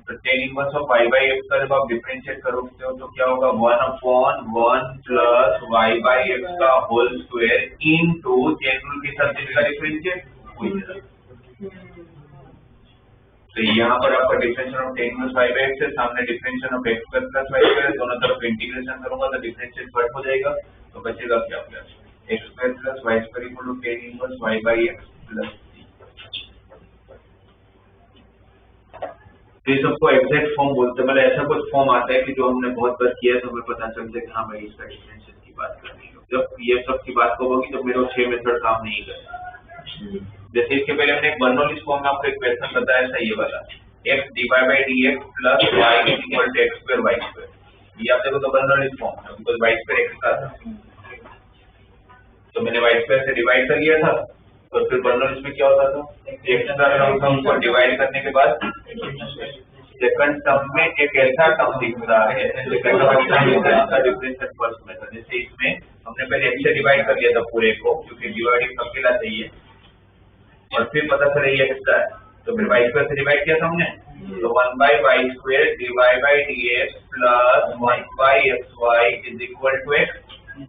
तो tan inverse of y by x का जब आप डिफरेंशिएट करोगे तो क्या होगा? 1 upon 1 plus y by x का whole square into chain rule के साथ इसका डिफरेंशिएट हुई है। तो यहाँ पर आपका differentiation of tan inverse y by x है, सामने differentiation of x square plus y square, दोनों तरफ इंटीग्रेशन करूंगा तो डिफरेंशिएट कट हो जाएगा, तो बचेगा क्या? Plus x square plus y square equal to tan inverse y by x plus. तो ये सबको एग्जैक्ट फॉर्म बोलते हैं। मतलब ऐसा कुछ फॉर्म आता है कि जो हमने बहुत बार किया है तो हमें पता चलता है कि हाँ भाई इसका डिफरेंशिएशन की बात करनी है। जब ये सब की बात होगी जब मेरे 6 मेथड काम नहीं करे। जैसे इसके पहले हमने एक बर्नौलीज फॉर्म में आपको एक क्वेश्चन बताया था, ये वाला x divide by dx plus y equal to x square y square. ये आप देखो तो बर्नौलीज फॉर्म है, बिकॉज़ y स्क्वायर x का था, तो मैंने y स्क्वायर से डिवाइड कर लिया था, तो फिर बर्नौलीज में क्या होता था, एक्स्ट्रा टर्म को डिवाइड करने के बाद सेकंड टर्म में एक ऐसा टर्म दिखता है, second term differential first method. जैसे इसमें हमने पहले x से डिवाइड कर लिया था पूरे को, क्योंकि डिवाइडिंग अकेला चाहिए, और फिर पता चला ये एक्स्ट्रा है, तो फिर y स्क्वायर से डिवाइड किया था हमने, तो 1/y स्क्वायर dy by dx प्लस 1/xy is equal to x,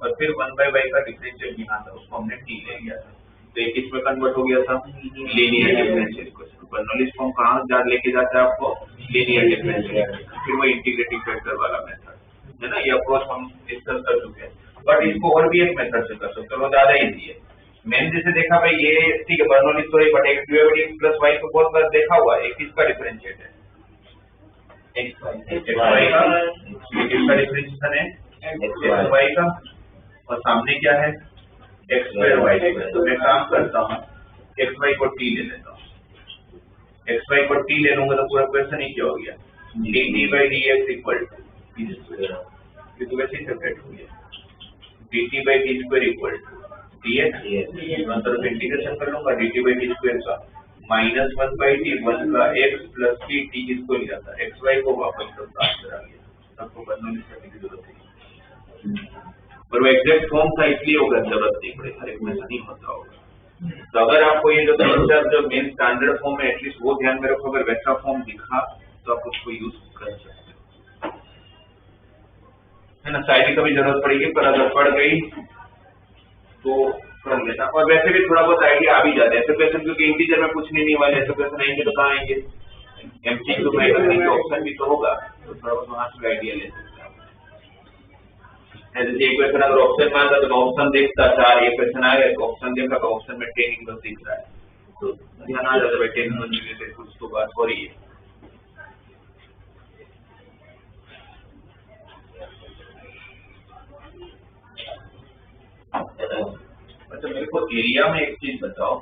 और फिर 1/y का डिफरेंशियल यहाँ था, उसको हमने t ले लिया था, तो एक इसमें कन्वर्ट हो गया था linear differential equation. Bernoulli's form कहाँ लेके जाता है आपको, लीनियर डिफरेंशियल, फिर वो इंटीग्रेटिंग फैक्टर वाला मेथड है ना। ये अप्रोच हम डिस्कस कर चुके हैं, बट इसको और भी एक मेथड से कर सकते हो, वो ज्यादा इजी है। मैंने जैसे देखा भाई ये ठीक है बर्नौलीज तो है, but x divided plus y को बहुत बार देखा हुआ है, एक इसका डिफरेंशिएट है x y का, इसका डिफरेंशिएशन है x y का, और सामने क्या है x स्क्वायर y स्क्वायर। तो मैं काम करता हूँ x y को t ले लेता हूँ, x y को t ले लूंगा तो पूरा क्वेश्चन ही क्या हो गया, dt by dx equal to t square, ये तो वैसे ही सेपरेट हो गया, dt by t square equal to dx, मतलब इंटीग्रेशन कर लूंगा dt by t स्क्वायर का माइनस 1/t 1 का x प्लस t t इसको लिया था, x y को वापस सब आंसर आ गया, सबको बर्नौलीज करने की जरूरत है, पर वो एग्जैक्ट फॉर्म का इसलिए होगा जरूरत नहीं पड़े, हर एक में नहीं होता होगा। तो अगर आपको ये जो तीन जो मेन स्टैंडर्ड फॉर्म है एटलीस्ट वो ध्यान में रखो, अगर वैसा फॉर्म दिखा तो आप उसको यूज कर सकते हो, है ना। शायद कभी जरूरत पड़ेगी, पर अगर पड़ गई तो कर लेना, और वैसे भी थोड़ा बहुत आइडिया आ भी जाता है ऐसे क्वेश्चन, क्योंकि इंटीजर में पूछने नहीं वाले, ऐसे क्वेश्चन आएंगे तो कहाँ आएंगे, एमसीक्यू में अगर ऑप्शन भी तो होगा, तो थोड़ा बहुत वहां से आइडिया ले सकते हैं। जैसे एक क्वेश्चन अगर ऑप्शन में आता तो ऑप्शन देखता 4, ये क्वेश्चन आएगा तो ऑप्शन देखा तो ऑप्शन में 10 इनवर्स दिख रहा है, तो ध्यान आ जाता है 10 इनवर्स रिलेटेड कुछ तो बात हो रही है। अच्छा मेरे को एरिया में एक चीज बताओ,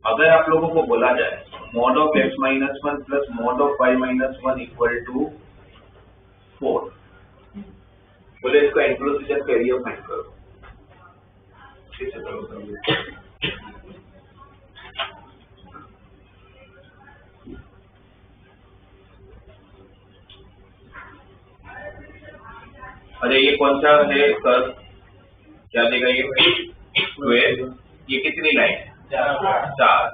अगर आप लोगों को बोला जाए mod of x minus 1 plus mod of y minus 1 equal to 4, बोले इसका इंक्लूसिव का एरिया फाइंड करो, ठीक है करो। अरे ये कौन सा है कर्व, क्या देगा ये स्क्वायर, ये कितनी लाइन है 4,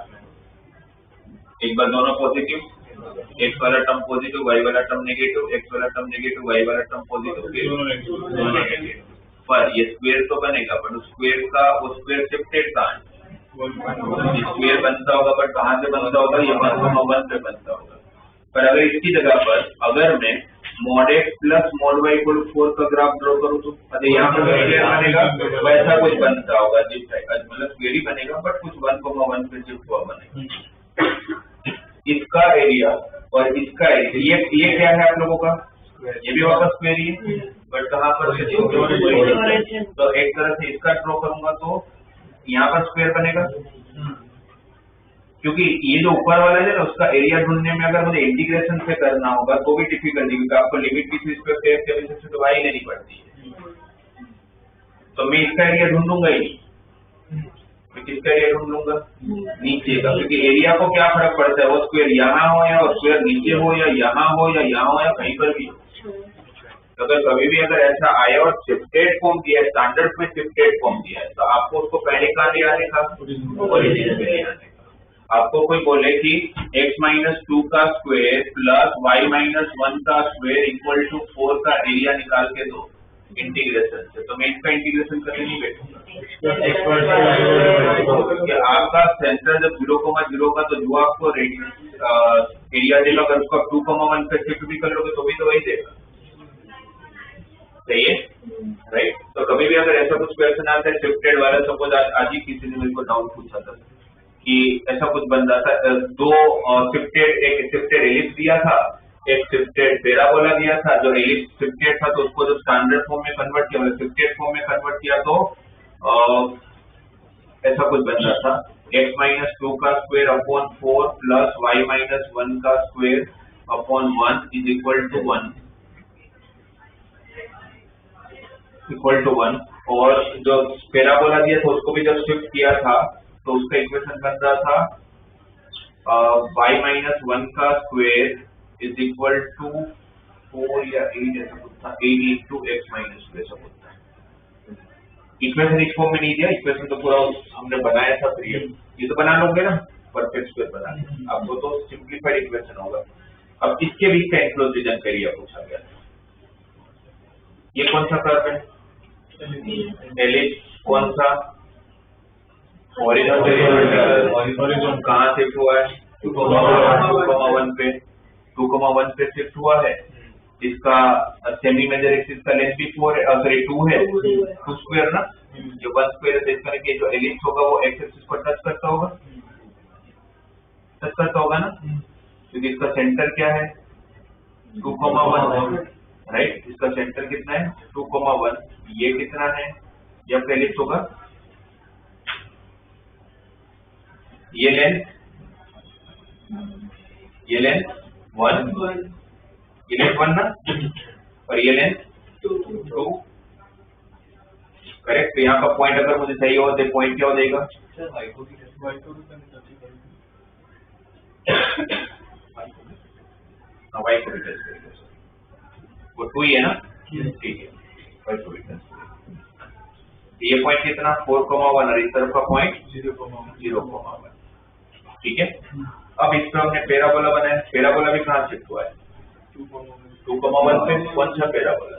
एक बार दोनों पॉजिटिव, x वाला टर्म पॉजिटिव y वाला टर्म नेगेटिव, x वाला टर्म नेगेटिव y वाला टर्म पॉजिटिव, दोनों नेगेटिव, पर ये स्क्वायर तो बनेगा, पर स्क्वायर का वो स्क्वायर शिफ्टेड कहाँ है, स्क्वायर बनता होगा पर कहाँ से बनता होगा, ये 1 पे बनता होगा। पर अगर इसकी जगह पर अगर मैं mod x plus mod y equal 4 का ग्राफ ड्रॉ करूँ तो यहाँ पर स्क्वायर बनेगा, वैसा कुछ बनता होगा जिस टाइप, मतलब स्क्वायर ही बनेगा बट कुछ 1,1 पे शिफ्ट हुआ बनेगा। इसका एरिया और इसका एरिया, ये क्या है आप लोगों का, ये भी वापस स्क्वायर ही है, बट कहाँ पर, तो एक तरह से इसका ड्रॉ करूंगा तो यहाँ पर स्क्वायर बनेगा, क्योंकि ये जो ऊपर वाला है ना उसका एरिया ढूंढने में अगर मुझे इंटीग्रेशन से करना होगा तो भी डिफिकल्टी, क्योंकि आपको लिमिट की इस पर तो y लेनी पड़ती है, तो मैं इसका एरिया ढूंढूंगा ही, मैं किसका एरिया ढूंढ लूंगा, नीचे का, क्योंकि एरिया को क्या फर्क पड़ता है, वो स्क्वायर यहाँ हो या स्क्वायर नीचे हो या यहाँ हो या यहाँ हो या कहीं पर भी हो। तो अगर कभी भी अगर ऐसा आया और शिफ्टेड फॉर्म दिया है, स्टैंडर्ड में शिफ्टेड फॉर्म दिया है, तो आपको उसको पहले कहाँ ले आने का, ओरिजिन में ले आने का। आपको कोई बोले कि x माइनस 2 का स्क्वायर प्लस y माइनस 1 का स्क्वायर इक्वल टू 4 का एरिया निकाल के दो इंटीग्रेशन से, तो मैं इसका इंटीग्रेशन करने नहीं बैठूंगा, क्योंकि आपका सेंटर जब 0,0 का, तो जो आपको एरिया देगा अगर उसको आप 2,1 पे शिफ्ट भी कर लोगे तो भी तो वही देगा, सही है राइट। तो कभी भी अगर ऐसा कुछ क्वेश्चन आता है शिफ्टेड वाला, सपोज आज ही किसी ने मेरे को डाउट पूछा था कि ऐसा कुछ बन जाता है, दो शिफ्टेड, एक शिफ्टेड एलिप्स दिया था, एक शिफ्टेड पैराबोला दिया था, जो एलिप्स शिफ्टेड था तो उसको जो स्टैंडर्ड फॉर्म में कन्वर्ट किया, मतलब शिफ्टेड फॉर्म में कन्वर्ट किया तो ऐसा कुछ बन जाता x माइनस 2 का square upon 4 plus y minus 1 का square upon 1 is equal to 1। Equal to 1 और जो पैराबोला दिया था उसको भी जब शिफ्ट किया था तो उसका इक्वेशन बन रहा था y माइनस 1 का स्क्वायर इज इक्वल टू 4 या 8 ऐसा कुछ था 8 इंटू एक्स माइनस 2 ऐसा कुछ था। इक्वेशन इस फॉर्म में नहीं दिया, इक्वेशन तो पूरा हमने बनाया था पीरियड, ये तो बना लोगे ना परफेक्ट स्क्वायर बना लेंगे, आपको तो सिंपलीफाइड इक्वेशन होगा। अब इसके बीच का इंक्लोजिजन करिए पूछा गया, ये कौन सा कर्व है? एलिप्स कौन सा? हॉरिजॉन्टल कहाँ शिफ्ट हुआ है? 2,1 पे 2,1 पे शिफ्ट हुआ है। इसका सेमी मेजर एक्सिस का लेंथ भी 4 है, सॉरी 2 है, 2 स्क्वायर ना, जो 1 स्क्वायर है तो इसका कि जो एलिप्स होगा वो एक्स एक्सिस पर टच करता होगा ना, क्योंकि इसका सेंटर क्या है 2,1, राइट, इसका सेंटर कितना है 2,1, ये कितना है, ये आपका एलिप्स होगा, ये लेंथ 1, ये लेंथ 1 ना, और ये लेंथ 2, करेक्ट। तो यहाँ का पॉइंट अगर मुझे चाहिए हो तो पॉइंट क्या हो जाएगा? y को भी टच करेगा, वो 2 ही है ना, ठीक है, y को भी टच करेगा। ये पॉइंट कितना 4,1 और इस तरफ का पॉइंट 0,1, ठीक है। अब इस पर हमने पैराबोला बनाया, पैराबोला भी कहाँ शिफ्ट हुआ है 2,1 पे, कौन सा पैराबोला?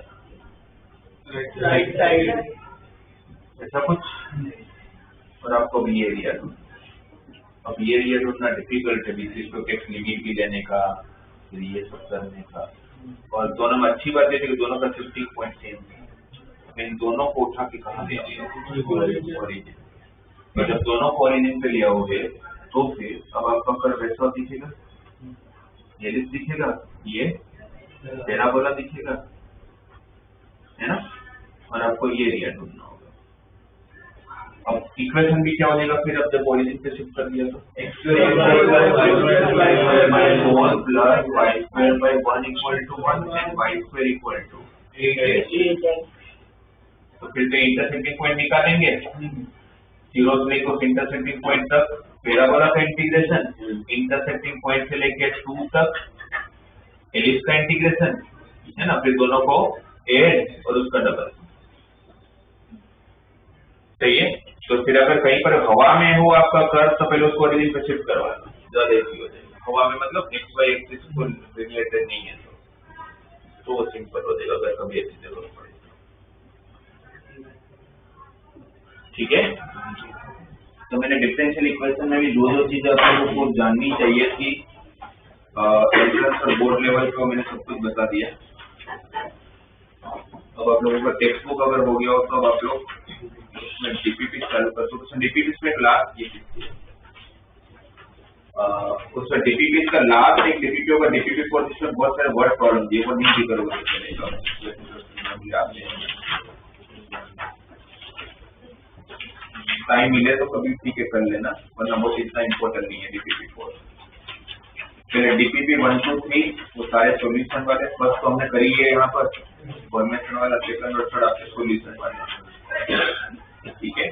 राइट साइड, ऐसा कुछ, और आपको भी ये एरिया ढूंढना। अब ये एरिया ढूंढना डिफिकल्ट है, बीच को एक्स लिमिट भी लेने का, फिर ये सब करने का, और दोनों में अच्छी बात है कि दोनों का शिफ्टिंग पॉइंट सेम है, इन दोनों को उठा के कहाँ ले आओगे? ओरिजिन। और जब दोनों को ओरिजिन पे ले आओगे तो फिर अब आपका कर्व वैसा दिखेगा, एलिप्स दिखेगा, ये पैराबोला दिखेगा, है ना, और आपको ये एरिया ढूंढना होगा। अब इक्वेशन भी क्या हो जाएगा फिर, अब जब ओरिजिन पे शिफ्ट कर दिया तो x² + y² / 1 = 1 and y² = 8x। तो फिर तो इंटरसेक्टिंग पॉइंट निकालेंगे, 0 से लेकर इंटरसेक्टिंग पॉइंट तक पैराबोला का इंटीग्रेशन, इंटरसेक्टिंग पॉइंट से लेकर 2 तक एलिप्स का इंटीग्रेशन, है ना, फिर दोनों को ऐड और उसका डबल, सही है। तो फिर अगर कहीं पर हवा में हो आपका कर्व तो पहले उसको ओरिजिन पे शिफ्ट करवाना, ज्यादा इजी हो जाएगा। हवा में मतलब एक्स वाई एक्सिस को रिलेटेड नहीं है तो वो सिंपल हो जाएगा अगर कभी ऐसी जरूरत पड़े, ठीक है। तो मैंने डिफरेंशियल इक्वेशन में भी जो चीजें आपको जाननी चाहिए थी एंट्रेंस और बोर्ड लेवल पे मैंने सब कुछ बता दिया। अब आप लोगों का टेक्स्ट बुक अगर हो गया हो तो अब आप लोग उसमें डीपीपी चालू कर सकते हैं। डीपीपी में क्लास ये उसमें डीपीपी का लास्ट एक डीपीपी होगा, डीपीपी को जिसमें बहुत सारे वर्ड प्रॉब्लम दिए वो नहीं करोगे चलेगा, टाइम मिले तो कभी ठीक है कर लेना, वरना बहुत इतना इम्पोर्टेंट नहीं है डीपीपी 4। फिर डीपीपी 1 2 3 वो सारे सॉल्यूशन वाले फर्स्ट तो हमने करी है, यहाँ पर फॉर्मेशन वाला सेकंड और थर्ड आपके सॉल्यूशन वाले, ठीक है।